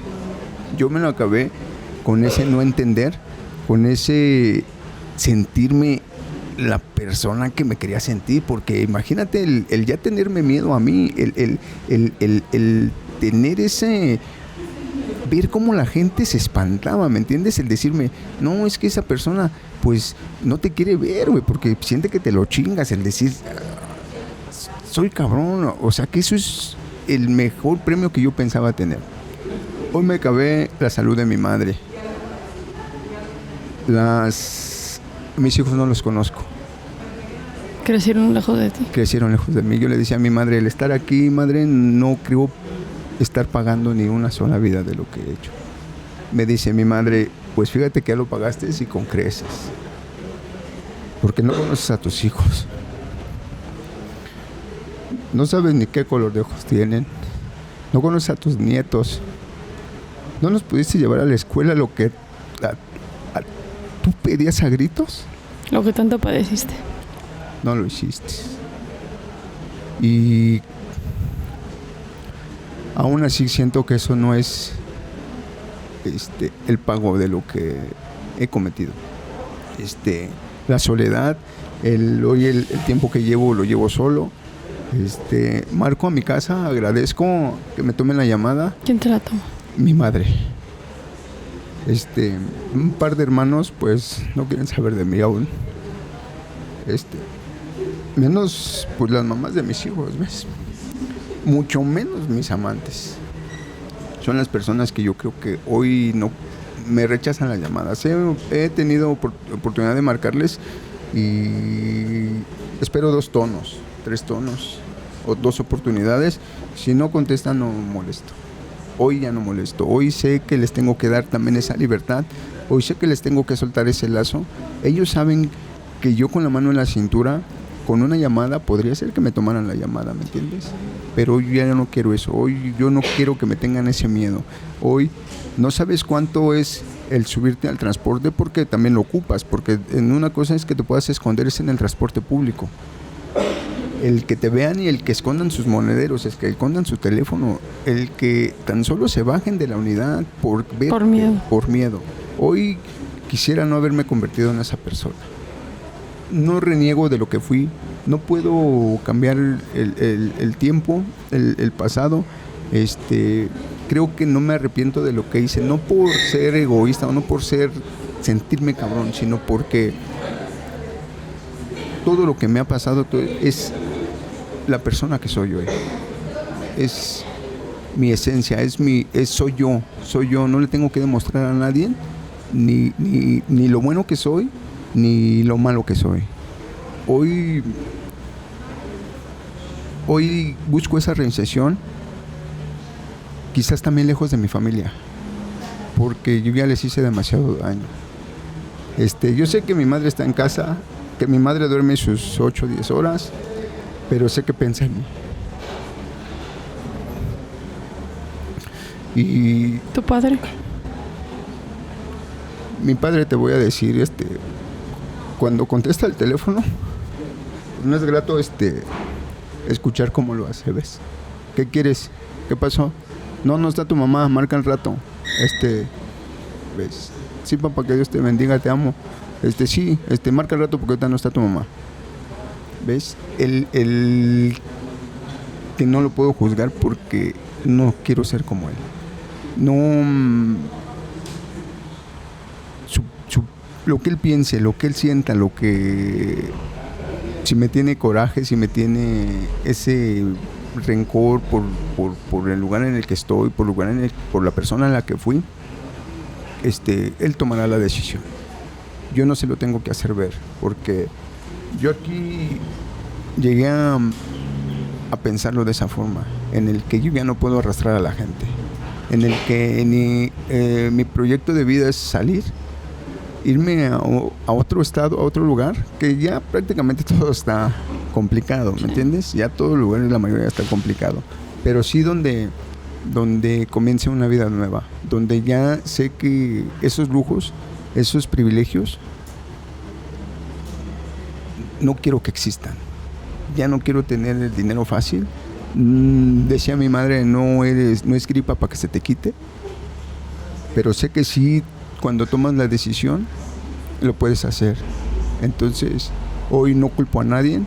Speaker 3: con ese no entender, con ese sentirme la persona que me quería sentir, porque imagínate el ya tenerme miedo a mí, el tener ese, ver cómo la gente se espantaba, ¿me entiendes? El decirme, no, es que esa persona pues no te quiere ver, güey, porque siente que te lo chingas, el decir, soy cabrón, o sea que eso es el mejor premio que yo pensaba tener. Hoy me acabé la salud de mi madre. Mis hijos no los conozco.
Speaker 2: ¿Crecieron lejos de ti?
Speaker 3: Crecieron lejos de mí. Yo le decía a mi madre, el estar aquí, madre, no creo estar pagando ni una sola vida de lo que he hecho. Me dice mi madre, pues fíjate que ya lo pagaste y con creces. Porque no conoces a tus hijos. No sabes ni qué color de ojos tienen. No conoces a tus nietos. ¿No los pudiste llevar a la escuela lo que tú pedías a gritos?
Speaker 2: Lo que tanto padeciste.
Speaker 3: No lo hiciste. Y aún así siento que eso no es el pago de lo que he cometido. La soledad, hoy el tiempo que llevo lo llevo solo. Marco a mi casa, agradezco que me tomen la llamada.
Speaker 2: ¿Quién te la toma?
Speaker 3: Mi madre. Un par de hermanos pues no quieren saber de mí aún. Menos pues las mamás de mis hijos, ¿ves? Mucho menos mis amantes. Son las personas que yo creo que hoy no me rechazan las llamadas. He tenido oportunidad de marcarles y espero 2 tonos, 3 tonos o 2 oportunidades. Si no contestan, no molesto. Hoy ya no molesto. Hoy sé que les tengo que dar también esa libertad. Hoy sé que les tengo que soltar ese lazo. Ellos saben que yo con la mano en la cintura, con una llamada, podría ser que me tomaran la llamada, ¿me entiendes? Pero hoy ya no quiero eso. Hoy yo no quiero que me tengan ese miedo. Hoy no sabes cuánto es el subirte al transporte, porque también lo ocupas. Porque en una cosa es que te puedas esconder, es en el transporte público. El que te vean y el que escondan sus monederos, el que escondan su teléfono, el que tan solo se bajen de la unidad por miedo. Hoy quisiera no haberme convertido en esa persona. No reniego de lo que fui, no puedo cambiar el tiempo, el pasado. Creo que no me arrepiento de lo que hice, no por ser egoísta o no por sentirme cabrón, sino porque todo lo que me ha pasado es la persona que soy hoy. Es mi esencia, soy yo. No le tengo que demostrar a nadie ni lo bueno que soy, ni lo malo que soy. Hoy busco esa reinserción, quizás también lejos de mi familia, porque yo ya les hice demasiado daño. Yo sé que mi madre está en casa, que mi madre duerme sus 8 o 10 horas, pero sé que piensa en mí. Y
Speaker 2: ¿tu padre?
Speaker 3: Mi padre, te voy a decir, cuando contesta el teléfono, no es grato escuchar cómo lo hace, ¿ves? ¿Qué quieres? ¿Qué pasó? No está tu mamá, marca al rato. ¿Ves? Sí, papá, que Dios te bendiga, te amo. Sí, marca al rato porque ahorita no está tu mamá. ¿Ves? El que no lo puedo juzgar porque no quiero ser como él. No, lo que él piense, lo que él sienta, lo que, si me tiene coraje, si me tiene ese rencor por el lugar en el que estoy, por la persona en la que fui, él tomará la decisión. Yo no se lo tengo que hacer ver, porque yo aquí llegué a pensarlo de esa forma, en el que yo ya no puedo arrastrar a la gente, en el que mi proyecto de vida es salir, irme a otro estado, a otro lugar, que ya prácticamente todo está complicado, ¿me entiendes? Ya todo el lugar, la mayoría está complicado, pero sí donde comience una vida nueva, donde ya sé que esos lujos, esos privilegios, no quiero que existan. Ya no quiero tener el dinero fácil. Decía mi madre, no es gripa para que se te quite, pero sé que sí, cuando tomas la decisión lo puedes hacer. Entonces hoy no culpo a nadie.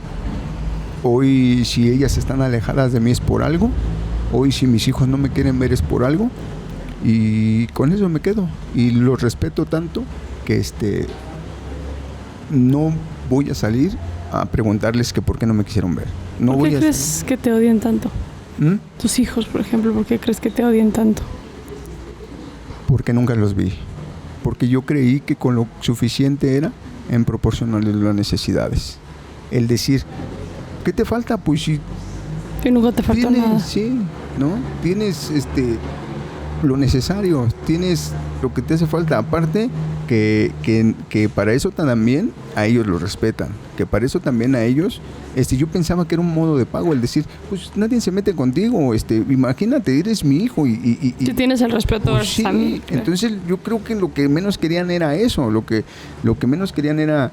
Speaker 3: Hoy, si ellas están alejadas de mí, es por algo. Hoy, si mis hijos no me quieren ver, es por algo. Y con eso me quedo y los respeto tanto que no voy a salir a preguntarles que por qué no me quisieron ver. No
Speaker 2: ¿Por qué crees que te odian tanto? Tus hijos, por ejemplo, ¿por qué crees que te odian tanto?
Speaker 3: Porque nunca los vi. Porque yo creí que con lo suficiente era en proporción a las necesidades. El decir, ¿qué te falta? Pues si
Speaker 2: que nunca te falta nada.
Speaker 3: Sí, ¿no? Tienes lo necesario, tienes lo que te hace falta. Aparte que para eso también a ellos lo respetan, que para eso también a ellos, yo pensaba que era un modo de pago, el decir, pues nadie se mete contigo, imagínate, eres mi hijo y
Speaker 2: tú tienes el respeto,
Speaker 3: pues, sí, a mí. Entonces yo creo que lo que menos querían era eso, lo que menos querían era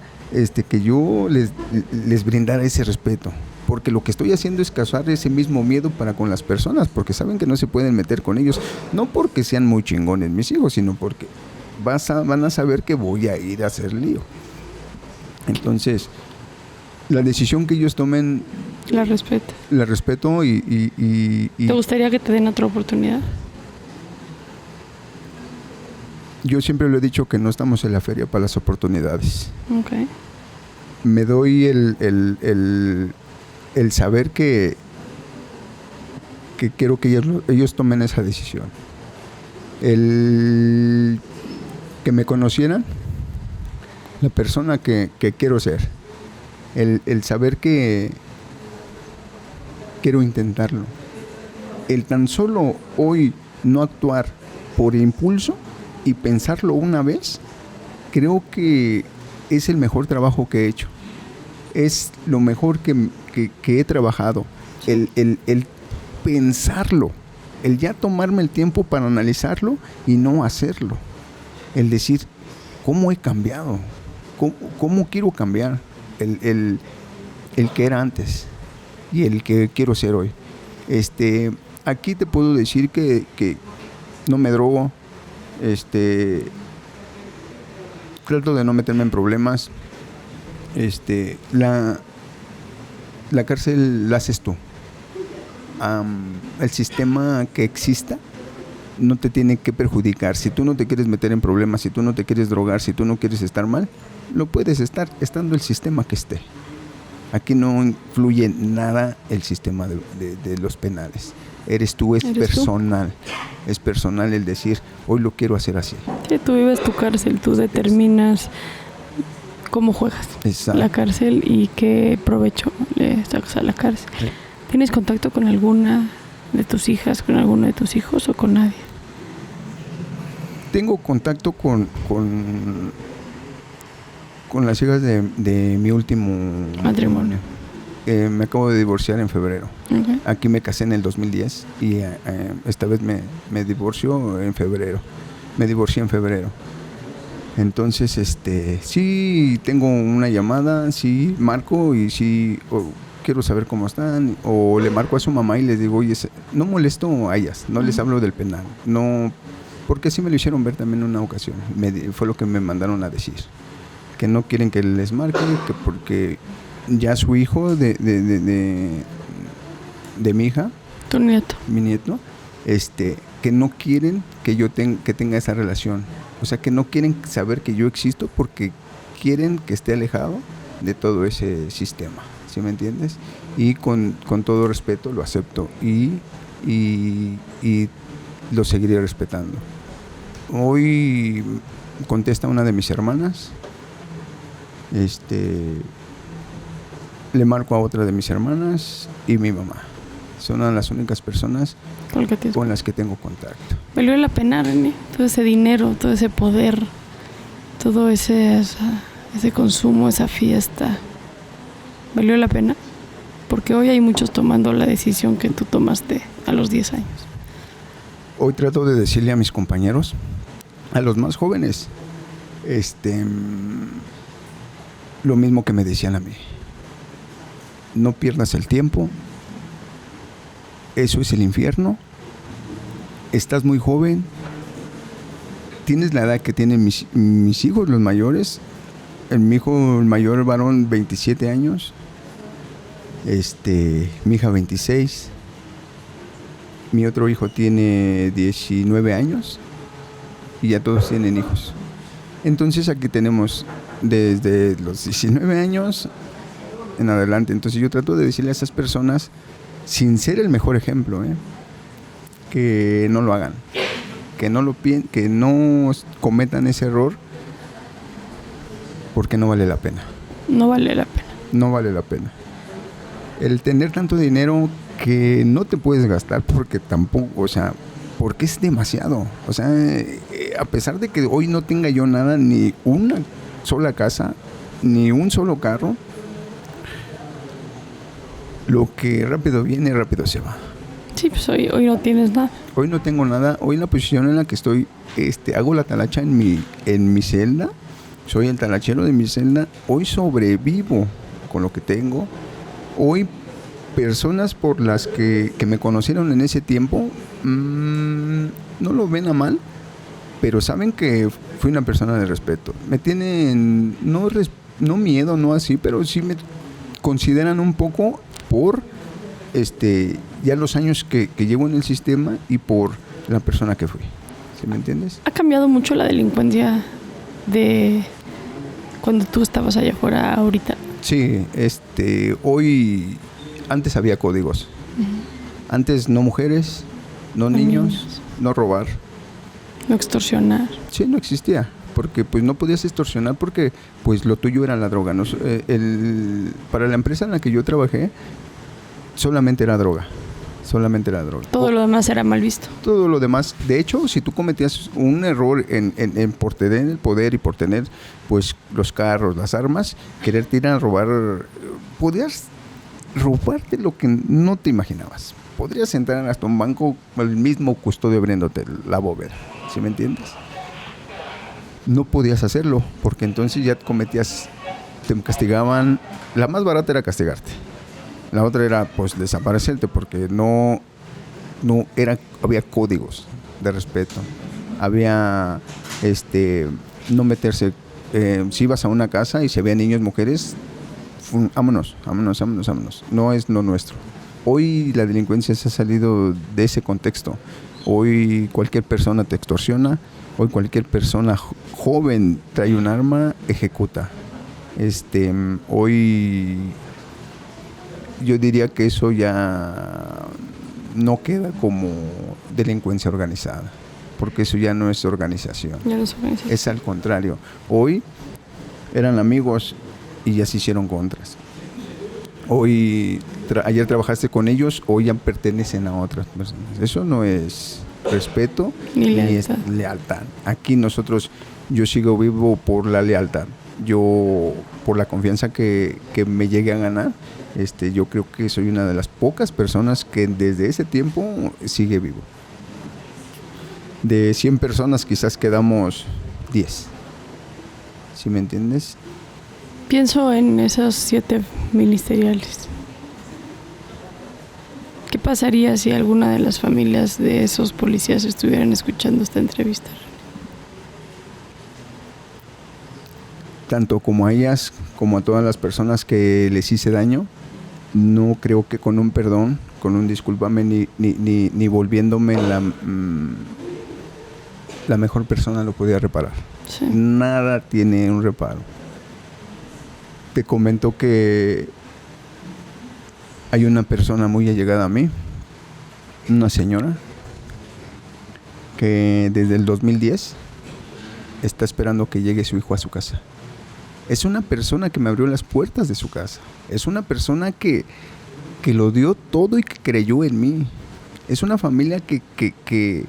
Speaker 3: que yo les brindara ese respeto. Porque lo que estoy haciendo es causar ese mismo miedo para con las personas, porque saben que no se pueden meter con ellos, no porque sean muy chingones mis hijos, sino porque van a saber que voy a ir a hacer lío. Entonces, la decisión que ellos tomen,
Speaker 2: la respeto.
Speaker 3: La respeto y
Speaker 2: ¿Te gustaría que te den otra oportunidad?
Speaker 3: Yo siempre lo he dicho que no estamos en la feria para las oportunidades.
Speaker 2: Okay.
Speaker 3: Me doy el saber que quiero que ellos tomen esa decisión. El que me conocieran, la persona que quiero ser. El saber que quiero intentarlo. El tan solo hoy no actuar por impulso y pensarlo una vez, creo que es el mejor trabajo que he hecho. Es lo mejor que he trabajado. El pensarlo, el ya tomarme el tiempo para analizarlo y no hacerlo. El decir, ¿cómo he cambiado? ¿Cómo quiero cambiar? El que era antes y el que quiero ser hoy. Aquí te puedo decir que no me drogo. Trato de no meterme en problemas. La cárcel la haces tú. El sistema que exista no te tiene que perjudicar. Si tú no te quieres meter en problemas, si tú no te quieres drogar, si tú no quieres estar mal, lo puedes estar estando el sistema que esté. Aquí no influye nada el sistema de los penales. Eres tú, es personal. Es personal el decir, hoy lo quiero hacer así.
Speaker 2: Sí, tú vives tu cárcel, tú determinas cómo juegas. Exacto. La cárcel y qué provecho le sacas a la cárcel. Sí. ¿Tienes contacto con alguna de tus hijas, con alguno de tus hijos o con nadie?
Speaker 3: Tengo contacto con las hijas de mi último matrimonio. Me acabo de divorciar en febrero. Okay. Aquí me casé en el 2010 y esta vez me divorcio en febrero. Me divorcié en febrero. Entonces, sí tengo una llamada, sí marco y sí quiero saber cómo están. O le marco a su mamá y les digo, oye, no molesto a ellas, no les hablo del penal. No, porque sí me lo hicieron ver también en una ocasión. Fue lo que me mandaron a decir. Que no quieren que les marque, que porque ya su hijo de de mi hija,
Speaker 2: Tu nieto.
Speaker 3: mi nieto, que no quieren que yo que tenga esa relación. O sea, que no quieren saber que yo existo porque quieren que esté alejado de todo ese sistema. ¿Sí me entiendes? Y con todo respeto lo acepto y lo seguiré respetando. Hoy contesta una de mis hermanas. Le marco a otra de mis hermanas y mi mamá. Son las únicas personas con las que tengo contacto.
Speaker 2: ¿Valió la pena, René? Todo ese dinero, todo ese poder, todo ese consumo, esa fiesta. ¿Valió la pena? Porque hoy hay muchos tomando la decisión que tú tomaste a los 10 años.
Speaker 3: Hoy trato de decirle a mis compañeros, a los más jóvenes, lo mismo que me decían a mí. No pierdas el tiempo. Eso es el infierno. Estás muy joven. Tienes la edad que tienen mis hijos, los mayores. Mi hijo, el mayor varón, 27 años. Mi hija, 26. Mi otro hijo tiene 19 años. Y ya todos tienen hijos. Entonces aquí tenemos desde los 19 años en adelante. Entonces yo trato de decirle a esas personas, sin ser el mejor ejemplo, que no lo hagan, que no cometan ese error, porque no vale la pena.
Speaker 2: No vale la pena.
Speaker 3: No vale la pena. El tener tanto dinero que no te puedes gastar porque tampoco, o sea, porque es demasiado. O sea, a pesar de que hoy no tenga yo nada, ni una sola casa, ni un solo carro, lo que rápido viene, rápido se va.
Speaker 2: Sí, pues hoy no tienes nada.
Speaker 3: Hoy no tengo nada. Hoy en la posición en la que estoy, hago la talacha en mi celda. Soy el talachero de mi celda. Hoy sobrevivo con lo que tengo. Hoy personas por las que me conocieron en ese tiempo no lo ven a mal, pero saben que fui una persona de respeto. Me tienen no miedo, no así, pero sí me consideran un poco por ya los años que llevo en el sistema y por la persona que fui. ¿Sí me entiendes?
Speaker 2: ¿Ha cambiado mucho la delincuencia de cuando tú estabas allá afuera ahorita?
Speaker 3: Sí, hoy, antes había códigos. Uh-huh. Antes no mujeres, no niños, no robar.
Speaker 2: No extorsionar.
Speaker 3: Sí, no existía. Porque pues no podías extorsionar porque pues lo tuyo era la droga. Para la empresa en la que yo trabajé, solamente era droga.
Speaker 2: Todo lo demás era mal visto.
Speaker 3: Todo lo demás. De hecho, si tú cometías un error por tener el poder y por tener pues los carros, las armas, quererte ir a robar, podías robarte lo que no te imaginabas. Podrías entrar hasta un banco, el mismo custodio abriéndote la bóveda. ¿Sí me entiendes? No podías hacerlo, porque entonces ya te castigaban. La más barata era castigarte. La otra era pues desaparecerte, porque había códigos de respeto. Había no meterse, si ibas a una casa y se veían niños, mujeres, vámonos. No es lo nuestro. Hoy la delincuencia se ha salido de ese contexto. Hoy cualquier persona te extorsiona. Hoy cualquier persona joven trae un arma, ejecuta. Hoy yo diría que eso ya no queda como delincuencia organizada, porque eso ya no es organización.
Speaker 2: Ya no es organización.
Speaker 3: Es al contrario. Hoy eran amigos y ya se hicieron contras. Hoy, ayer trabajaste con ellos, hoy ya pertenecen a otras personas. Eso no es respeto ni es lealtad. Aquí yo sigo vivo por la lealtad. Yo, por la confianza que me llegue a ganar, yo creo que soy una de las pocas personas que desde ese tiempo sigue vivo. De 100 personas quizás quedamos 10. ¿Sí me entiendes?
Speaker 2: Pienso en esos 7 ministeriales. ¿Qué pasaría si alguna de las familias de esos policías estuvieran escuchando esta entrevista?
Speaker 3: Tanto como a ellas, como a todas las personas que les hice daño, no creo que con un perdón, con un discúlpame, ni volviéndome la mejor persona lo podía reparar.
Speaker 2: Sí.
Speaker 3: Nada tiene un reparo. Te comento que hay una persona muy allegada a mí, una señora, que desde el 2010 está esperando que llegue su hijo a su casa. Es una persona que me abrió las puertas de su casa. Es una persona que lo dio todo y que creyó en mí. Es una familia que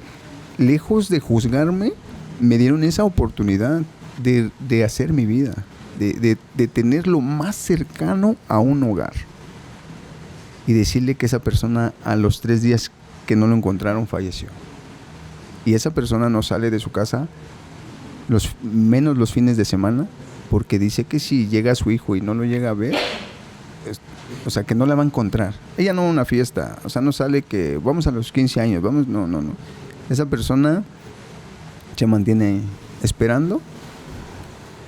Speaker 3: lejos de juzgarme, me dieron esa oportunidad de hacer mi vida, de tenerlo más cercano a un hogar. Y decirle que esa persona a los 3 días que no lo encontraron falleció. Y esa persona no sale de su casa menos los fines de semana, porque dice que si llega su hijo y no lo llega a ver, o sea, que no la va a encontrar. Ella no va a una fiesta, o sea, no sale que vamos a los 15 años, vamos, no. Esa persona se mantiene esperando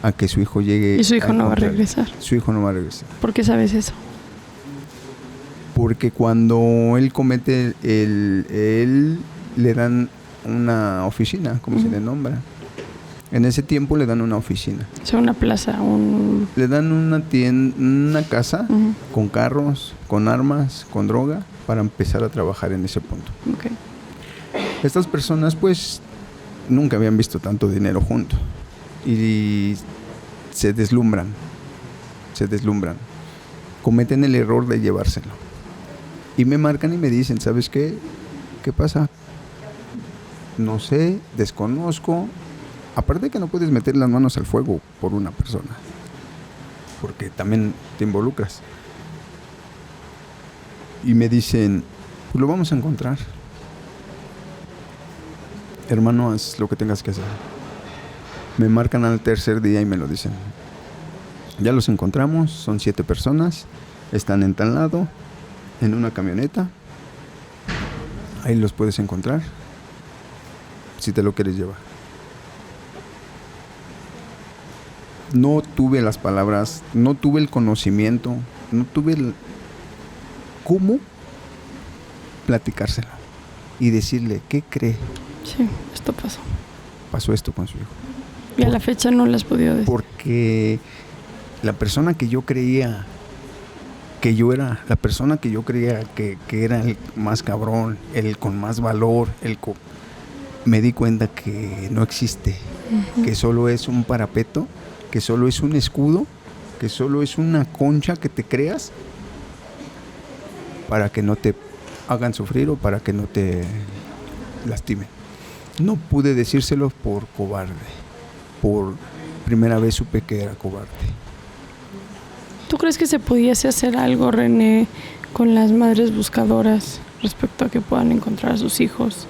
Speaker 3: a que su hijo llegue.
Speaker 2: Y su hijo no va a regresar.
Speaker 3: Su hijo no va a regresar.
Speaker 2: ¿Por qué sabes eso?
Speaker 3: Porque cuando él comete él le dan una oficina, como se le nombra. En ese tiempo le dan una oficina.
Speaker 2: O sea, una plaza,
Speaker 3: Le dan una tienda, una casa con carros, con armas, con droga, para empezar a trabajar en ese punto.
Speaker 2: Okay.
Speaker 3: Estas personas, pues, nunca habían visto tanto dinero junto. Y se deslumbran. Cometen el error de llevárselo. Y me marcan y me dicen, ¿sabes qué? ¿Qué pasa? No sé, desconozco. Aparte de que no puedes meter las manos al fuego por una persona, porque también te involucras. Y me dicen, pues lo vamos a encontrar. Hermano, haz lo que tengas que hacer. Me marcan al tercer día y me lo dicen. Ya los encontramos, son 7 personas, están en tal lado, en una camioneta. Ahí los puedes encontrar, si te lo quieres llevar. No tuve las palabras, no tuve el conocimiento, no tuve cómo platicárselo y decirle, ¿qué cree?
Speaker 2: Sí, esto pasó.
Speaker 3: Pasó esto con su hijo.
Speaker 2: Y a la fecha no le has podido decir.
Speaker 3: Porque la persona que yo creía que yo era, la persona que yo creía que era el más cabrón, el con más valor, me di cuenta que no existe, que solo es un parapeto, que solo es un escudo, que solo es una concha que te creas para que no te hagan sufrir o para que no te lastimen. No pude decírselo por cobarde. Por primera vez supe que era cobarde.
Speaker 2: ¿Tú crees que se pudiese hacer algo, René, con las madres buscadoras respecto a que puedan encontrar a sus hijos?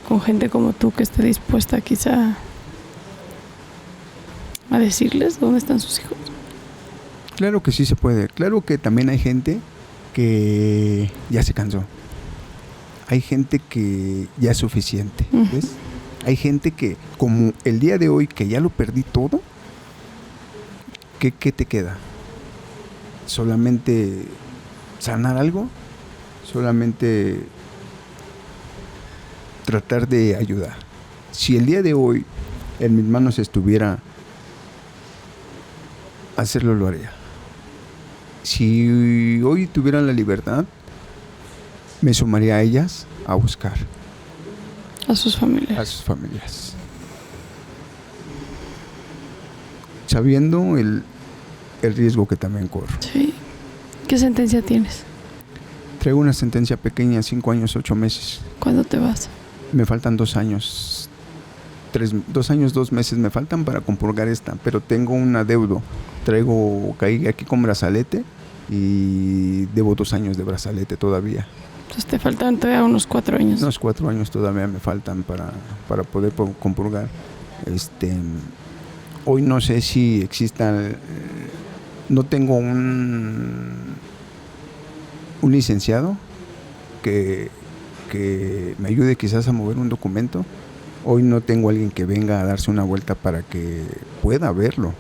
Speaker 2: Con gente como tú que esté dispuesta quizá a decirles dónde están sus hijos.
Speaker 3: Claro que sí se puede. Claro que también hay gente que ya se cansó. Hay gente que ya es suficiente, ¿ves? Hay gente que, como el día de hoy, que ya lo perdí todo, ¿qué te queda? ¿Solamente sanar algo? ¿Solamente tratar de ayudar? Si el día de hoy en mis manos estuviera hacerlo, lo haría. Si hoy tuviera la libertad, me sumaría a ellas a buscar.
Speaker 2: A sus familias.
Speaker 3: A sus familias. Sabiendo el riesgo que también corro.
Speaker 2: Sí. ¿Qué sentencia tienes?
Speaker 3: Traigo una sentencia pequeña, 5 años, 8 meses.
Speaker 2: ¿Cuándo te vas?
Speaker 3: Me faltan 2 años. 2 años, 2 meses me faltan para compurgar esta, pero tengo un adeudo. Caí aquí con brazalete y debo 2 años de brazalete todavía.
Speaker 2: Entonces te faltan todavía unos 4 años.
Speaker 3: Unos 4 años todavía me faltan para poder compurgar. Hoy no sé si exista, no tengo un licenciado que me ayude quizás a mover un documento. Hoy no tengo alguien que venga a darse una vuelta para que pueda verlo.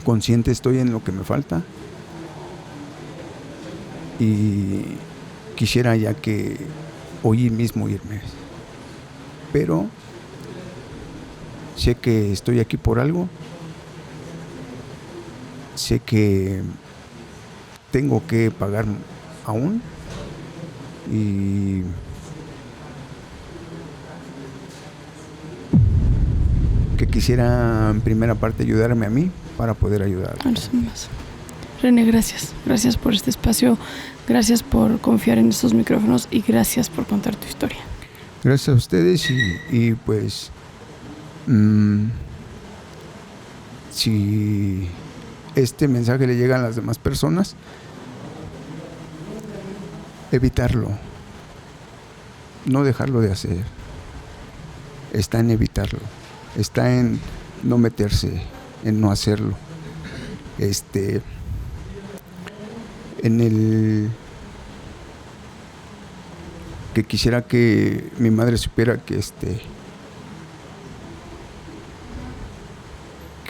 Speaker 3: Consciente estoy en lo que me falta. y quisiera ya que hoy mismo irme. Pero sé que estoy aquí por algo, sé que tengo que pagar aún y que quisiera en primera parte ayudarme a mí para poder ayudar.
Speaker 2: René, gracias. Gracias por este espacio, gracias por confiar en estos micrófonos y gracias por contar tu historia.
Speaker 3: Gracias a ustedes y pues si este mensaje le llega a las demás personas, evitarlo, no dejarlo de hacer. Está en evitarlo, está en no meterse, en no hacerlo. En el que quisiera que mi madre supiera que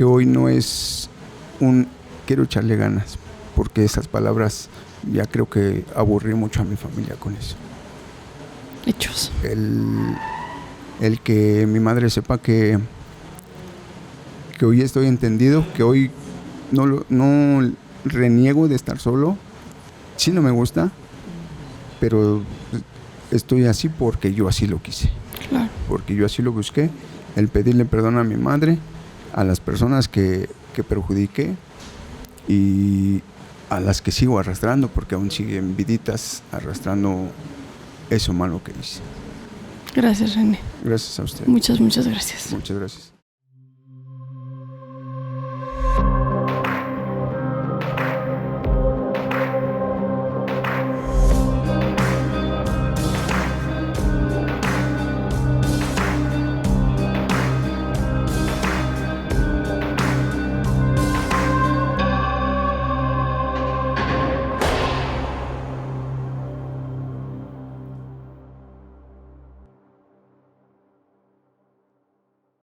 Speaker 3: hoy no es un quiero echarle ganas, porque esas palabras ya creo que aburrí mucho a mi familia con eso.
Speaker 2: Hechos.
Speaker 3: El que mi madre sepa que hoy estoy entendido, que hoy no reniego de estar solo. Sí, no me gusta, pero estoy así porque yo así lo quise.
Speaker 2: Claro.
Speaker 3: Porque yo así lo busqué. El pedirle perdón a mi madre, a las personas que perjudiqué y a las que sigo arrastrando, porque aún siguen viditas arrastrando eso malo que hice.
Speaker 2: Gracias, René.
Speaker 3: Gracias a usted.
Speaker 2: Muchas gracias.
Speaker 3: Muchas gracias.